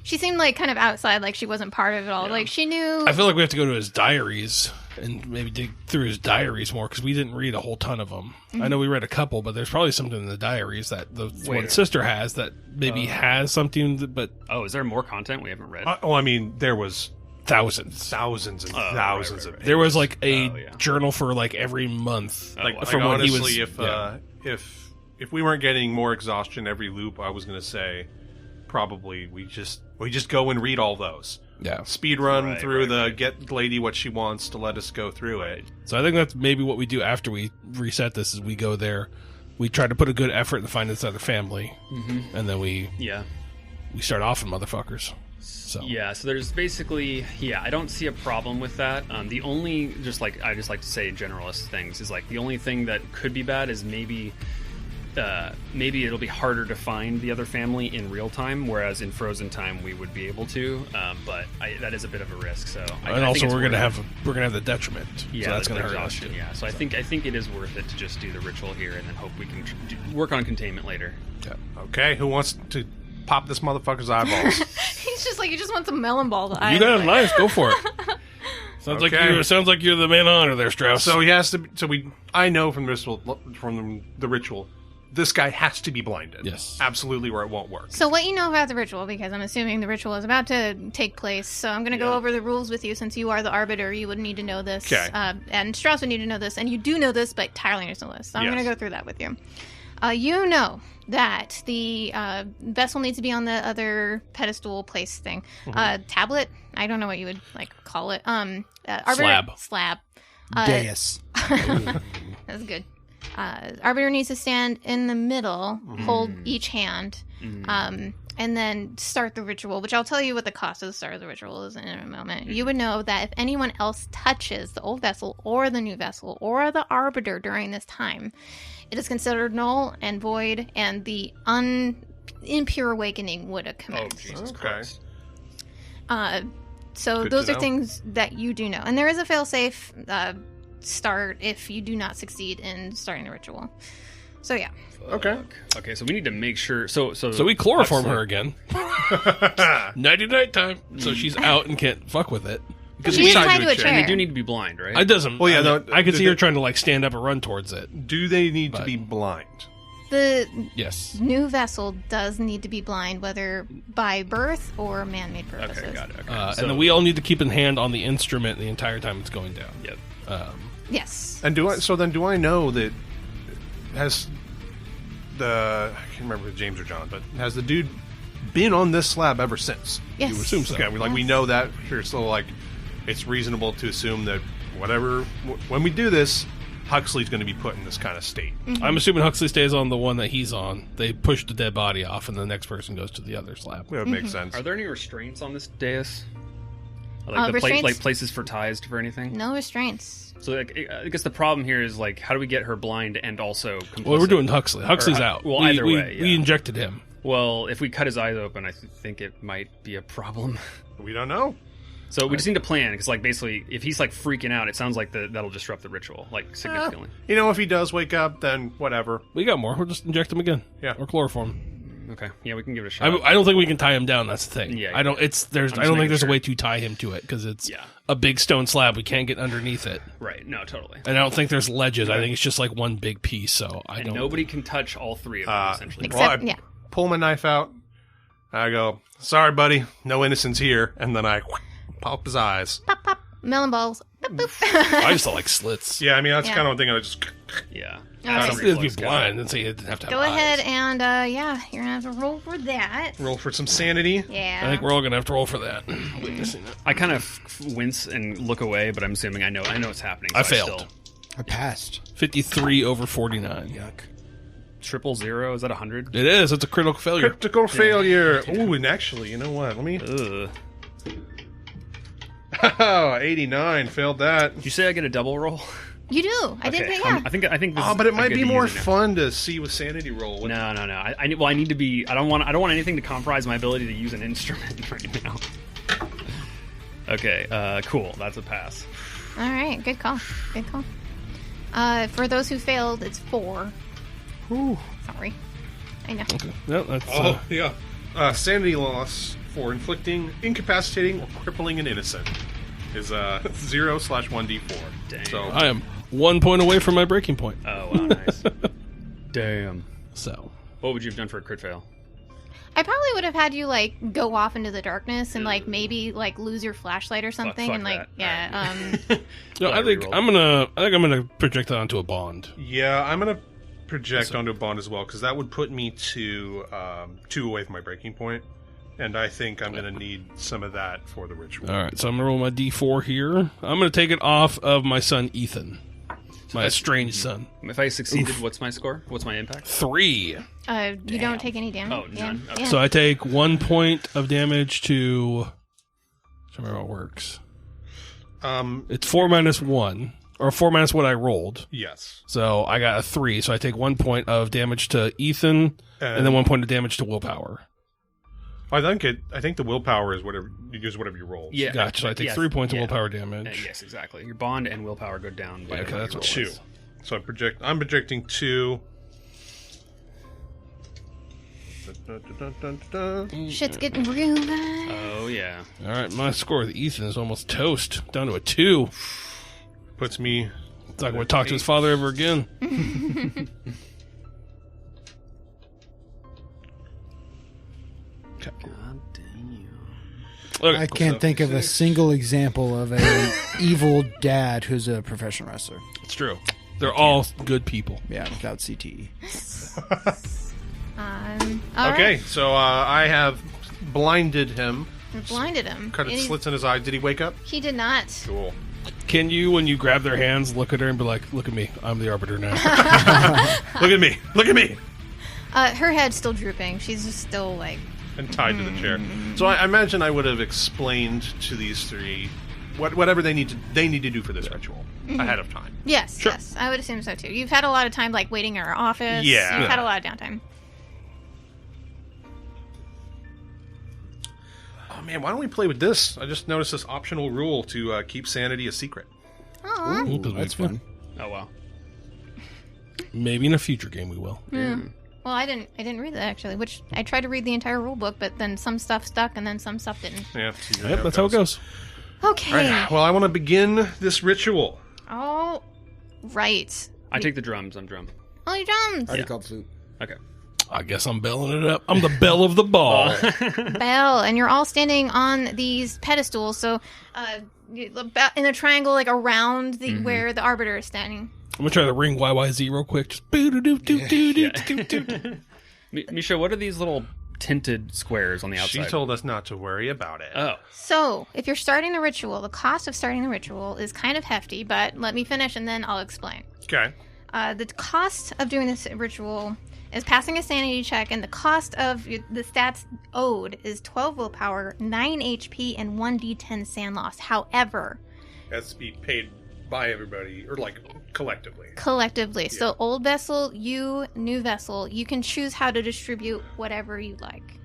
She seemed like kind of outside, like she wasn't part of it all. Like she knew. I feel like we have to go to his diaries and maybe dig through his diaries more because we didn't read a whole ton of them. I know we read a couple, but there's probably something in the diaries that the one sister has that maybe has something. But is there more content we haven't read? I mean, there was thousands and thousands of. There was like a journal for like every month, from when honestly, he was. If we weren't getting more exhaustion every loop, I was going to say probably we just go and read all those. Yeah. Speed run through get lady what she wants to let us go through it. So I think that's maybe what we do after we reset this is we go there, we try to put a good effort to find this other family, and then we start off with motherfuckers. So so there's basically I don't see a problem with that. The only I just like to say generalist things is like the only thing that could be bad is maybe it'll be harder to find the other family in real time, whereas in frozen time we would be able to. But that is a bit of a risk. So and also we're gonna have the detriment. Yeah, so that's gonna hurt us too. Yeah, so I think it is worth it to just do the ritual here and then hope we can work on containment later. Yeah. Okay, who wants to pop this motherfucker's eyeballs? He's just like, he just wants a melon ball to eye. You got a knife, go for it. Sounds like you're the man of honor there, Strauss. So he has to. I know from the ritual, this guy has to be blinded. Yes, absolutely, or it won't work. So what you know about the ritual, because I'm assuming the ritual is about to take place. So I'm going to go over the rules with you, since you are the arbiter. You would need to know this, and Strauss would need to know this, and you do know this, but Tyler needs to know this. So I'm going to go through that with you. You know that the vessel needs to be on the other pedestal place thing. Tablet? I don't know what you would call it. Slab. Dais. That's good. Arbiter needs to stand in the middle, hold each hand, and then start the ritual, which I'll tell you what the cost of the start of the ritual is in a moment. You would know that if anyone else touches the old vessel or the new vessel or the arbiter during this time, it is considered null and void, and the impure awakening would have commenced. Oh, Jesus Christ. So Good those to are know. things that you do know. And there is a fail-safe start if you do not succeed in starting the ritual. So, yeah. Okay, so we need to make sure... So we chloroform her again. Nighty-night time. So she's out and can't fuck with it. She's tied to a chair. And they do need to be blind, right? It doesn't... Well, yeah, I could see her trying to stand up and run towards it. Do they need to be blind? The Yes. new vessel does need to be blind, whether by birth or man-made purposes. Okay, got it. Okay. And then we all need to keep in hand on the instrument the entire time it's going down. Yep. Yes. And do I know that has I can't remember if it's James or John, but has the dude been on this slab ever since? Yes. You assume so. Okay, we know that here, so it's reasonable to assume that when we do this, Huxley's going to be put in this kind of state. I'm assuming Huxley stays on the one that he's on. They push the dead body off, and the next person goes to the other slab. That makes sense. Are there any restraints on this dais? Restraints? Places for ties for anything? No restraints. So I guess the problem here is how do we get her blind and also complicit? Well, we're doing Huxley. Huxley's out. Well, either way, we injected him. Well, if we cut his eyes open, I think it might be a problem. We don't know. So we just need to plan, because basically, if he's freaking out, it sounds like that'll disrupt the ritual significantly. If he does wake up, then whatever. We got more. We'll just inject him again. Yeah, or chloroform. Okay, yeah, we can give it a shot. I don't think we can tie him down. That's the thing. Yeah, I don't think there's a way to tie him to it because it's a big stone slab. We can't get underneath it. Right. No, totally. And I don't think there's ledges. I think it's just one big piece. So nobody can touch all three of them essentially. Except, I pull my knife out. I go, "Sorry, buddy, no innocence here," and then I pop his eyes. Pop, pop. Melon balls. Boop, boop. I just like slits. Yeah, I mean that's kind of one thing I just. Yeah. I don't be blind and so you have to have Go eyes. ahead and you're gonna have to roll for that. Roll for some sanity. Yeah. I think we're all gonna have to roll for that. Witnessing it. I kind of wince and look away, but I'm assuming I know what's happening. So I failed. I passed. 53 over 49. Yuck. 000, is that 100? It is. It's a critical failure. Critical failure. Ooh, and actually, you know what? Let me. Ugh. Oh, 89. Failed that. Did you say I get a double roll? You do. I did. Yeah. I think this but it is might good be to more use it now. fun to see with sanity roll. No. I need to be. I don't want anything to compromise my ability to use an instrument right now. Okay. Cool. That's a pass. All right. Good call. Good call. For those who failed, it's 4. Ooh. Sorry. I know. Okay. No, that's, yeah. Sanity loss for inflicting, incapacitating, or crippling an innocent is 0/1d4. Damn. So I am 1 point away from my breaking point. Oh, wow, nice. Damn. So, What would you have done for a crit fail? I probably would have had you like go off into the darkness and like maybe like lose your flashlight or something fuck and like that. yeah. I think I'm gonna project that onto a bond. yeah, I'm gonna project onto a bond as well because that would put me to 2 away from my breaking point, and I think I'm gonna need some of that for the ritual. All right, so I'm gonna roll my D4 here. I'm gonna take it off of my son Ethan, my estranged son. If I succeeded, what's my score? What's my impact? 3. You don't take any damage. Oh, none? Okay. Yeah. So I take 1 point of damage to. I don't remember how it works. It's 4 minus 1, or 4 minus what I rolled. Yes. So I got a 3. So I take 1 point of damage to Ethan, and then 1 point of damage to willpower. I think the willpower is whatever you use, whatever you roll. Yeah. Gotcha. So I take 3 points of willpower damage. Yes, exactly. Your bond and willpower go down. By Okay, that's what 2. So I'm projecting 2. Shit's getting real bad. Oh, yeah. All right, my score with Ethan is almost toast, down to a 2. Puts me. It's not going to talk to his father ever again. God damn you. Okay, I can't think of a single example of an evil dad who's a professional wrestler. it's true. They're all good people. Yeah, without CTE. All Okay, right. so I have blinded him. We blinded him. Cut slits in his eyes. Did he wake up? He did not. Cool. Can you, when you grab their hands, look at her and be like, look at me, I'm the arbiter now. Look at me. Look at me. Her head's still drooping. She's just still like. And tied to the chair. So I imagine I would have explained to these 3 whatever they need to do for this ritual ahead of time. Yes, yes. I would assume so too. You've had a lot of time like waiting in our office. Yeah. You've had a lot of downtime. Oh man, why don't we play with this? I just noticed this optional rule to keep sanity a secret. Aw. Ooh, That's fun. Oh, wow. Maybe in a future game we will. Yeah. Well, I didn't read that actually. Which I tried to read the entire rule book, but then some stuff stuck and then some stuff didn't. Yeah, Yep, that's how it goes. Okay. All right, well, I want to begin this ritual. All right. I take the drums. I'm drum. Oh, you drums. Already called flute. Okay. I guess I'm belling it up. I'm the belle of the ball. Bell, and you're all standing on these pedestals. So, in a triangle, like around the where the arbiter is standing. I'm going to try to ring YYZ real quick. Just boo-doo-doo-doo-doo-doo-doo-doo. Misha, what are these little tinted squares on the outside? She told us not to worry about it. Oh. So, if you're starting the ritual, the cost of starting the ritual is kind of hefty, but let me finish and then I'll explain. Okay. The cost of doing this ritual is passing a sanity check, and the cost of the stats owed is 12 willpower, 9 HP, and 1d10 sand loss. However, Has to be paid by everybody, or like collectively. collectively, so old vessel, you, new vessel, you can choose how to distribute whatever you like.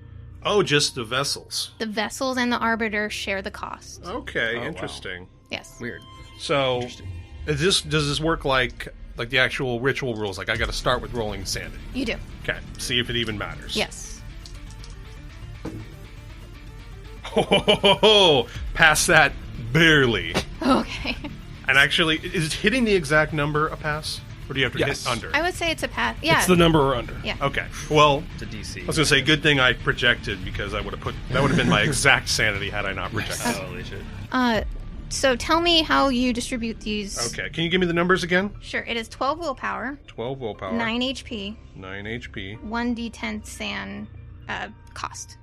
Oh, just the vessels. The vessels and the arbiter share the cost. Okay, wow. interesting. Yes. Weird. So, does this work like the actual ritual rules? Like, I got to start with rolling sanity. You do. Okay, see if it even matters. Yes. Oh, pass that barely. Okay. And actually, is hitting the exact number a pass, or do you have to Yes. hit under? I would say it's a pass. Yeah. It's the number or under. Yeah. Okay. Well, It's a DC. I was gonna say, good thing I projected because that would have been my exact sanity had I not projected. Holy shit. So tell me how you distribute these. Okay, can you give me the numbers again? Sure. It is 12 willpower, 12 willpower, 9 HP, 9 HP, 1d10 sand cost.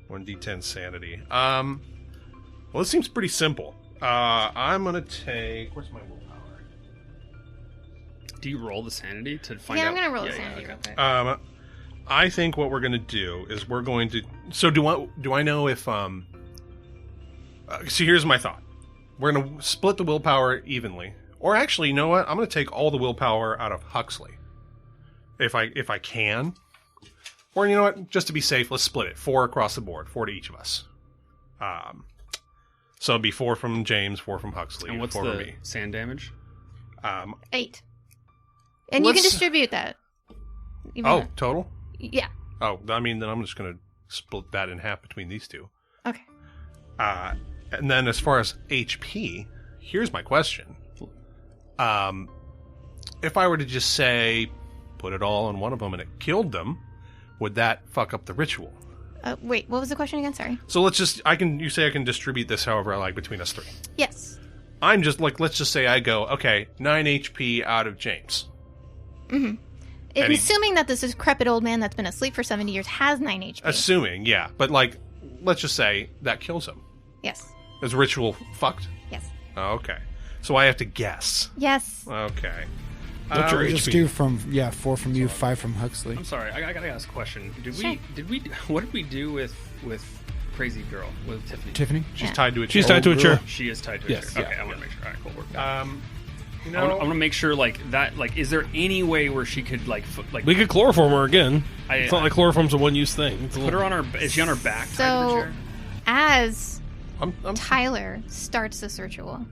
1d10 sanity. Well, this seems pretty simple. I'm gonna take. Where's my willpower? Do you roll the sanity to find out? Yeah, I'm going to roll Yeah, the yeah, sanity okay. real quick. I think what we're gonna do is we're going to. So do I know if so here's my thought. We're gonna split the willpower evenly, or actually, you know what? I'm gonna take all the willpower out of Huxley, if I can. Or you know what? Just to be safe, let's split it. 4 across the board, 4 to each of us. So it'd be 4 from James, 4 from Huxley, And what's 4 from the me. sand damage? 8. And you can let's- distribute that. Even Oh, though- total? Yeah. Oh, I mean, then I'm just gonna split that in half between these two. Okay. And then as far as HP, here's my question. If I were to just say, put it all on one of them and it killed them, would that fuck up the ritual? Wait, what was the question again? Sorry. So you say I can distribute this however I like between us three. Yes. I'm just like, let's just say I go, okay, 9 HP out of James. Mm-hmm. Assuming that this decrepit old man that's been asleep for 70 years has 9 HP. Assuming, yeah. But like, let's just say that kills him. Yes. Is ritual fucked? Yes. Oh, okay. So I have to guess. Yes. Okay. What's your Just HP? do 4 from you, 5 from Huxley. I'm sorry, I gotta ask a question. Sure. What did we do with Crazy Girl, with Tiffany? Tiffany? She's Yeah. tied to a chair. She's tied to a chair. She is tied to a Yes, chair. yeah. Okay, I want to make sure. All right, cool. We're good. You know, I want to make sure, like, that, like, is there any way where she could, like, We could chloroform her again. I- It's not like chloroform's a one-use thing. It's a put little- her on her, is she on her back tied to the So, chair? as I'm Tyler starts this ritual,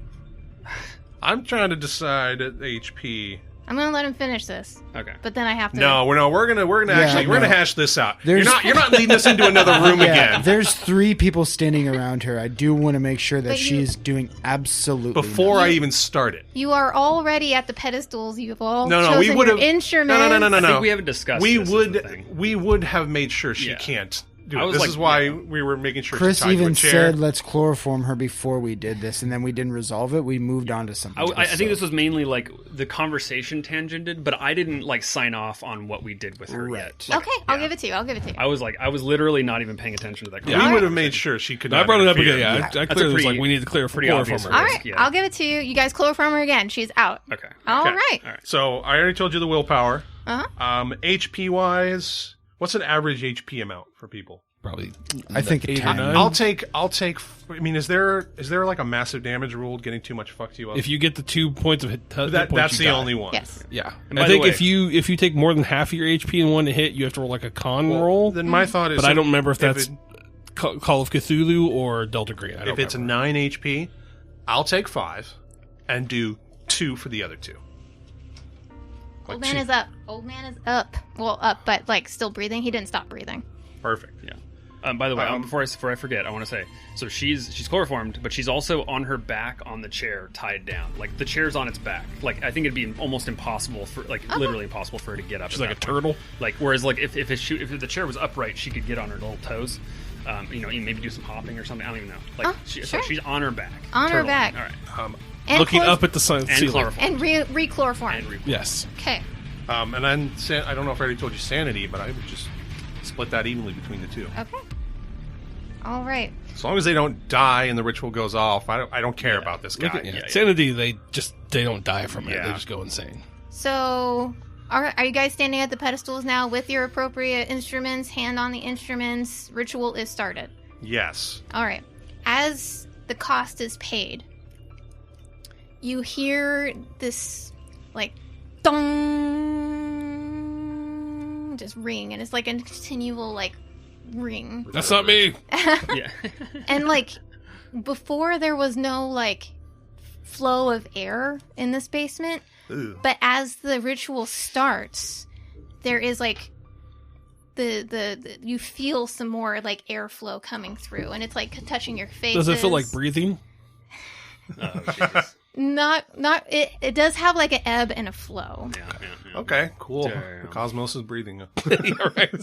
trying to decide at HP. I'm going to let him finish this. Okay. But then I have to... No, we're gonna hash this out. There's- You're not leading us into another room again. There's 3 people standing around her. I do want to make sure that But you- she's doing absolutely Before nothing. I even started. You are already at the pedestals. You've all No, chosen we would your have instruments. No. I think we haven't discussed We this is the thing. would have made sure she Yeah. can't do I it. was This like, is why yeah. we were making sure Chris she's tied even to a chair. said, let's chloroform her before we did this, and then we didn't resolve it. We moved on to something I else, think so. this was mainly, like, the conversation tangented, but I didn't, like, sign off on what we did with her Right. yet. Like, Okay, I'll yeah. give it to you. I'll give it to you. I was literally not even paying attention to that we conversation. would have made sure she could I not brought it up interfere. again. Yeah, I That's clearly a was pretty- like, we need to clear for pretty obvious chloroform her. All right, yeah. I'll give it to you. You guys chloroform her again. She's out. Okay. All Okay. right. All right. So I already told you the willpower. Uh-huh. HP wise, what's an average HP amount for people? Probably. I think 8 or 10. 9. I'll take. I mean, is there like a massive damage rule getting too much fucked you up? If you get the 2 points of hit points, that's you the die. only one. Yes. Yeah, And I by the think way- if you take more than half of your HP in one hit, you have to roll like a con Well, roll. Then my thought is, But I don't remember if that's it- Call of Cthulhu or Delta Green. I don't if it's remember. 9 HP, I'll take 5 and do 2 for the other 2. Old man is up. Old man is up. Well, up, but like still breathing. He didn't stop breathing. Perfect. Yeah. By the way, before I forget, I want to say, so she's chloroformed, but she's also on her back on the chair, tied down. Like, the chair's on its back. Like, I think it'd be almost impossible for, like, literally impossible for her to get up. She's at like a that point. turtle. Like, whereas, like, if the chair was upright, she could get on her little toes. Maybe do some hopping or something. I don't even know. Like, Oh, so sure. she's on her back. On her turtling. back. All right. And Looking close- up at the sun, And ceiling. chloroform. and re-chloroform. And re- Yes. Okay. And then I don't know if I already told you sanity, but I would just split that evenly between the 2. Okay. All right. As long as they don't die and the ritual goes off, I don't care about this Look guy. at- Yeah. Sanity, they don't die from it. Yeah. They just go insane. So, are you guys standing at the pedestals now with your appropriate instruments? Hand on the instruments. Ritual is started. Yes. All right. As the cost is paid, you hear this, like, dong, just ring, and it's like a continual, like, ring. That's not me. Yeah. And, like, before there was no, like, flow of air in this basement, Ugh. but as the ritual starts, there is, like, the you feel some more, like, airflow coming through, and it's, like, touching your face. Does it feel like breathing? Oh, Jesus. Not it does have like an ebb and a flow. Yeah. Okay, cool. Damn. The cosmos is breathing. All right.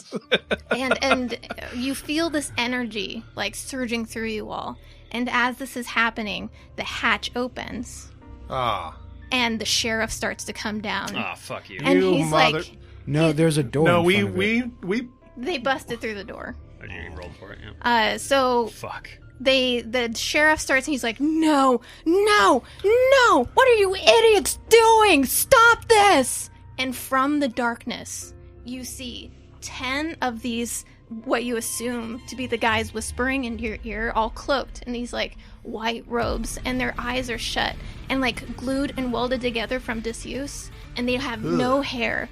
And you feel this energy like surging through you all. And as this is happening, the hatch opens Ah. and the sheriff starts to come down. Ah, fuck you. And You he's mother- like, No, there's a door. No, in we front of it. we they busted through the door. Oh, you rolled for it, yeah. So Fuck. the sheriff starts and he's like, no, what are you idiots doing? Stop this! And from the darkness, you see 10 of these, what you assume to be the guys whispering in your ear, all cloaked in these like white robes, and their eyes are shut and like glued and welded together from disuse, and they have no hair,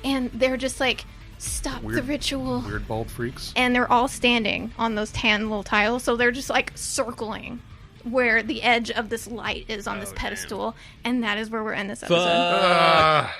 and they're just like, stop the Weird- ritual. weird bald freaks. And they're all standing on those tan little tiles, so they're just like circling where the edge of this light is on this Oh, pedestal, and that is where we're in this episode. Ah.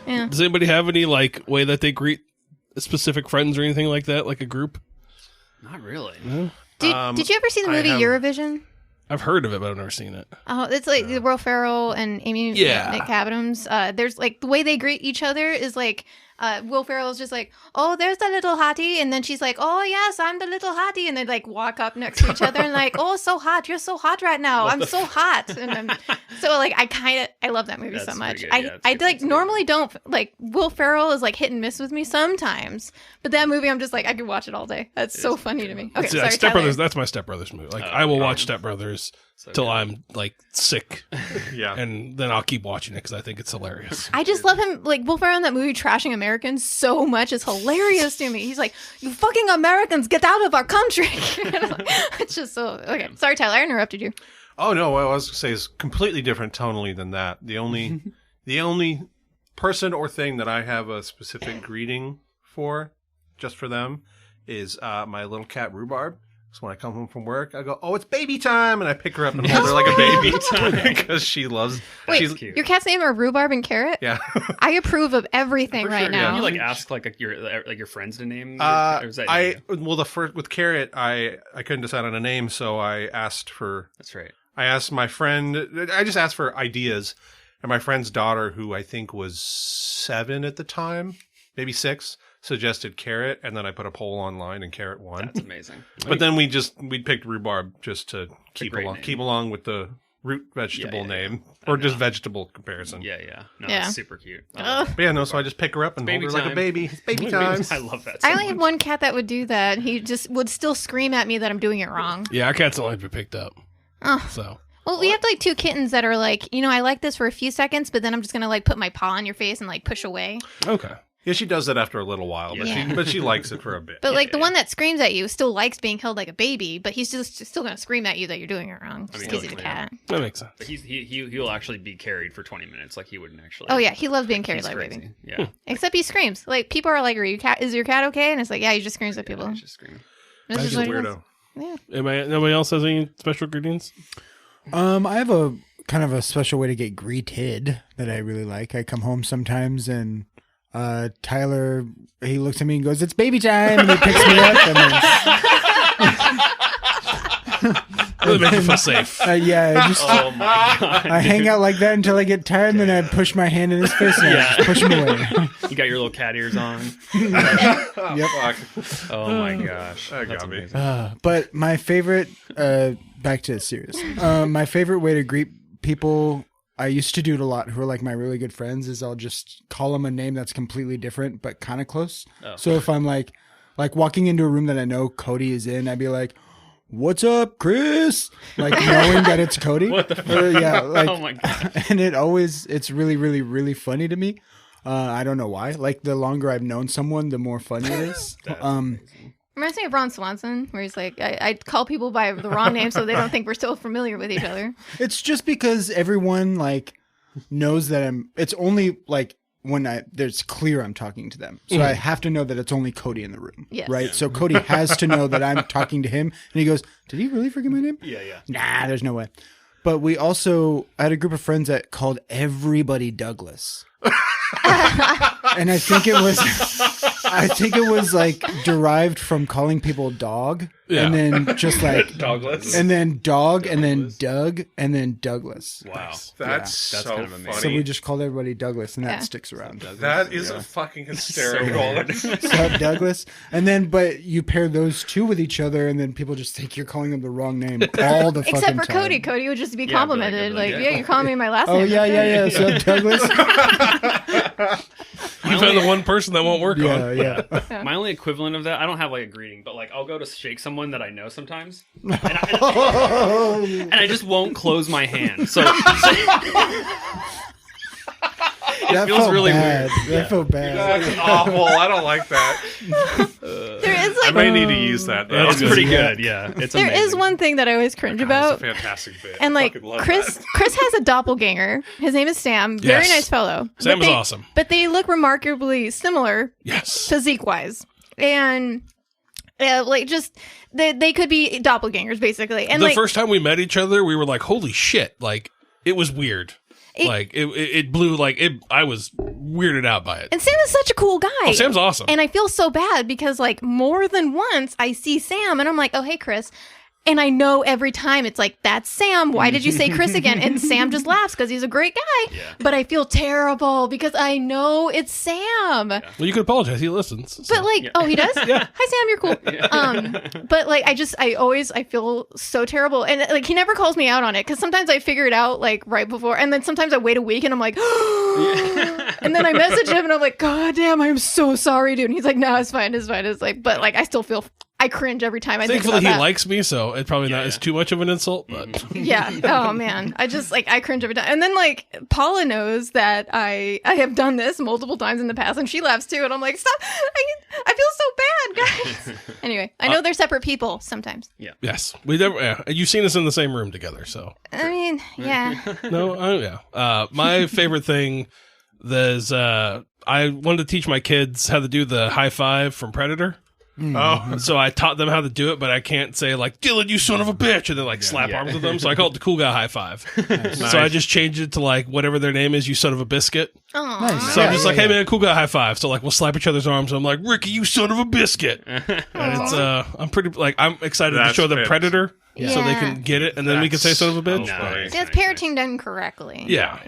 Yeah. Does anybody have any like way that they greet specific friends or anything like that, like a group? Not really. No? Did you ever see the movie Eurovision? I've heard of it, but I've never seen it. Oh, it's like Will Ferrell and Amy McAdams. There's like the way they greet each other is like Will Ferrell's just like, oh, there's the little hottie, and then she's like, oh yes, I'm the little hottie, and they like walk up next to each other and like, oh, so hot, you're so hot right now, I'm so hot, and then so like I love that movie so much. I like normally don't like Will Ferrell is like hit and miss with me sometimes, but that movie I'm just like I could watch it all day. That's so funny to me. Okay, sorry, Step Brothers. That's my Step Brothers movie. Like I will watch Step Brothers till I'm like sick, and then I'll keep watching it because I think it's hilarious. I just love him, like Will Ferrell in that movie trashing Americans so much. It's hilarious to me. He's like, you fucking Americans, get out of our country. It's just so okay. Sorry, Tyler, I interrupted you. Oh no, what I was going to say is completely different tonally than that. The only person or thing that I have a specific greeting for, just for them, is my little cat Rhubarb. So when I come home from work, I go, oh, it's baby time, and I pick her up and hold her like a baby because she loves. Wait, she's cute. Your cat's name are Rhubarb and Carrot? Yeah. I approve of everything For right sure, now. yeah. Can you like ask like your friends to name? The first with Carrot, I couldn't decide on a name, so I asked for. That's right. I asked my friend. I just asked for ideas, and my friend's daughter, who I think was 7 at the time, maybe 6. Suggested Carrot, and then I put a poll online, and Carrot won. That's amazing. But then we picked Rhubarb just to keep along with the root vegetable name, or just vegetable comparison. Yeah. No, it's super cute. So I just pick her up and hold her like a baby. It's baby time. I love that. I only have one cat that would do that. He just would still scream at me that I'm doing it wrong. Yeah, our cats don't like to be picked up. Oh. So. Well, we have like 2 kittens that are like, I like this for a few seconds, but then I'm just gonna like put my paw on your face and like push away. Okay. Yeah, she does that after a little while, but she likes it for a bit. But like the one that screams at you still likes being held like a baby, but he's just still going to scream at you that you're doing it wrong just because he's a cat. That makes sense. But he'll actually be carried for 20 minutes, like he wouldn't actually. Oh yeah, he loves being carried like a baby. Yeah. Except he screams. Like people are like, is your cat okay? And it's like, yeah, he just screams at people. He's just screaming. He's a weirdo. Yeah. Nobody else has any special greetings? I have a kind of a special way to get greeted that I really like. I come home sometimes and Tyler, he looks at me and goes, it's baby time, and he picks me up and then really make you feel safe. Oh my god! I hang out like that until I get tired, and then I push my hand in his face and I just push him away. You got your little cat ears on. Yep. Oh my gosh, that got me. But my favorite, back to serious. My favorite way to greet people, I used to do it a lot, who are like my really good friends, is I'll just call them a name that's completely different but kind of close. Oh. So if I'm like walking into a room that I know Cody is in, I'd be like, what's up, Chris? Like knowing that it's Cody. What the fuck? Oh my god. And it's really, really, really funny to me. I don't know why. Like the longer I've known someone, the more funny it is. Reminds me of Ron Swanson, where he's like, I call people by the wrong name so they don't think we're still familiar with each other. It's just because everyone like knows that it's only like when there's clear I'm talking to them. So I have to know that it's only Cody in the room. Yes. Right? So Cody has to know that I'm talking to him. And he goes, did he really forget my name? Yeah. Nah, there's no way. But I had a group of friends that called everybody Douglas. And I think it was like derived from calling people dog, and then just like Douglas, and then dog, and then Doug, and then Douglas. Wow, that's so kind of amazing. So we just called everybody Douglas, and that sticks around. That is a fucking hysterical. So Douglas, and then but you pair those two with each other, and then people just think you're calling them the wrong name all the fucking time. Except for Cody. Cody would just be complimented, like, you're calling me my last name. Oh yeah. So Douglas. You found the one person that won't work on. Yeah. My only equivalent of that, I don't have like a greeting, but like I'll go to shake someone that I know sometimes, and I just won't close my hand. So That feels really bad. weird. That felt bad. That's awful. I don't like that. There is like I may need to use that. That's pretty good. Yeah, it's there amazing. is one thing that I always cringe about. It's a fantastic bit. And like Chris has a doppelganger. His name is Sam. Very nice fellow. Sam is awesome. But they look remarkably similar. Yes. Physique wise. And like just they could be doppelgangers basically. And the like, first time we met each other, we were like, holy shit. Like it was weird. It blew I was weirded out by it. And Sam is such a cool guy. Oh, Sam's awesome. And I feel so bad because like more than once I see Sam and I'm like, oh, hey, Chris. And I know every time it's like, that's Sam. Why did you say Chris again? And Sam just laughs because he's a great guy. Yeah. But I feel terrible because I know it's Sam. Yeah. Well, you can apologize. He listens. So. But oh, he does? Yeah. Hi, Sam. You're cool. But like, I feel so terrible. And like, he never calls me out on it because sometimes I figure it out like right before. And then sometimes I wait a week and I'm like, and then I message him and I'm like, God damn, I'm so sorry, dude. And he's like, no, it's fine. It's fine. It's like, but like, I still feel I cringe every time I think about that. Thankfully, he likes me, so it's probably not as too much of an insult. But yeah. Oh man, I just I cringe every time. And then like Paula knows that I have done this multiple times in the past, and she laughs too. And I'm like, stop! I feel so bad, guys. Anyway, I know they're separate people sometimes. Yeah. Yes, we never. You've seen us in the same room together, so. I mean, yeah. No, yeah. My favorite thing is I wanted to teach my kids how to do the high five from Predator. Oh, so I taught them how to do it, but I can't say like Dylan, you son of a bitch, and then like slap arms with them. So I call it the cool guy high five. Nice. So I just changed it to like whatever their name is, you son of a biscuit. Nice. So I'm just like, hey man, cool guy high five. So like we'll slap each other's arms. And I'm like, Ricky, you son of a biscuit. And it's I'm excited to show them Predator. Yeah. So they can get it, and then we can say son of a bitch. Nice. That's parenting done correctly. Yeah.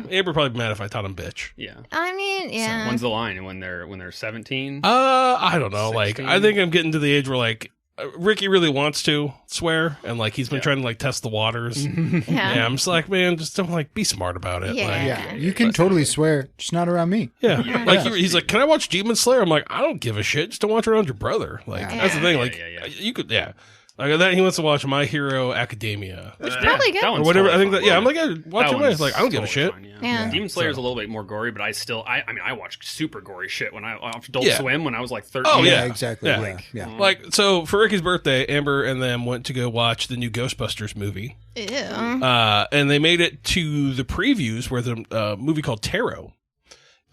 Amber probably be mad if I taught him bitch. Yeah. I mean, yeah. So when's the line? And when they're 17? I don't know. 16? Like, I think I'm getting to the age where like Ricky really wants to swear, and like he's been trying to like test the waters. Yeah. I'm just like, man, just don't like be smart about it. Yeah. Like, you can totally swear, just not around me. Yeah. Like he's like, can I watch Demon Slayer? I'm like, I don't give a shit. Just don't watch it around your brother. Like that's the thing. Like you could, Like that, he wants to watch My Hero Academia, which probably good or whatever. I think that I'm like, watch it. Like I don't give a shit. Fine, Demon Slayer is a little bit more gory, but I mean, I watched super gory shit when I watched Adult Swim when I was like 13. Oh yeah, exactly. Yeah. Like so, for Ricky's birthday, Amber and them went to go watch the new Ghostbusters movie. Ew. And they made it to the previews where the movie called Tarot.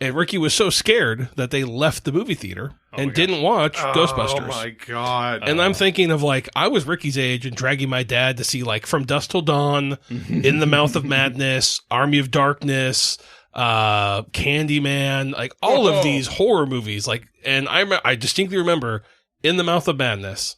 And Ricky was so scared that they left the movie theater and didn't watch Ghostbusters. Oh my god! And I'm thinking of like I was Ricky's age and dragging my dad to see like From Dusk Till Dawn, In the Mouth of Madness, Army of Darkness, Candyman, like all of these horror movies. Like, and I distinctly remember In the Mouth of Madness.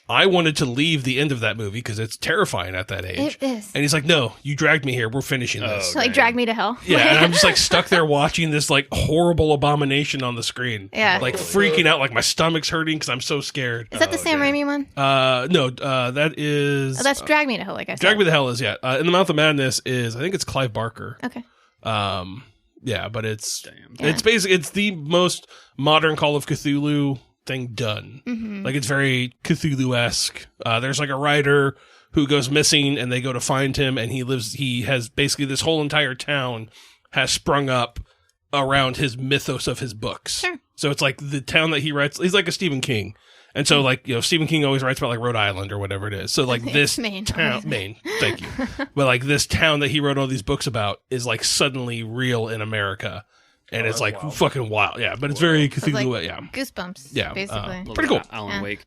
I wanted to leave the end of that movie because it's terrifying at that age. It is. And he's like, no, you dragged me here. We're finishing this. So, like, drag me to hell. Yeah, and I'm just like stuck there watching this like horrible abomination on the screen. Yeah. Like freaking out, like my stomach's hurting because I'm so scared. Is that the Sam Raimi one? No, that is... that's Drag Me to Hell, like I said. Drag Me to Hell is, In the Mouth of Madness is, I think it's Clive Barker. Okay. Yeah, but it's basically, it's the most modern Call of Cthulhu thing done. Like it's very Cthulhu-esque. There's like a writer who goes missing and they go to find him, and he has basically this whole entire town has sprung up around his mythos of his books. Sure. So it's like the town that he writes, he's like a Stephen King. And so like, Stephen King always writes about like Rhode Island or whatever it is. So like this Maine. Maine, thank you. But like this town that he wrote all these books about is like suddenly real in America. And it's like fucking wild. Yeah, but it's very Cthulhu. Like Goosebumps. Yeah. Basically. Pretty cool. Alan Wake.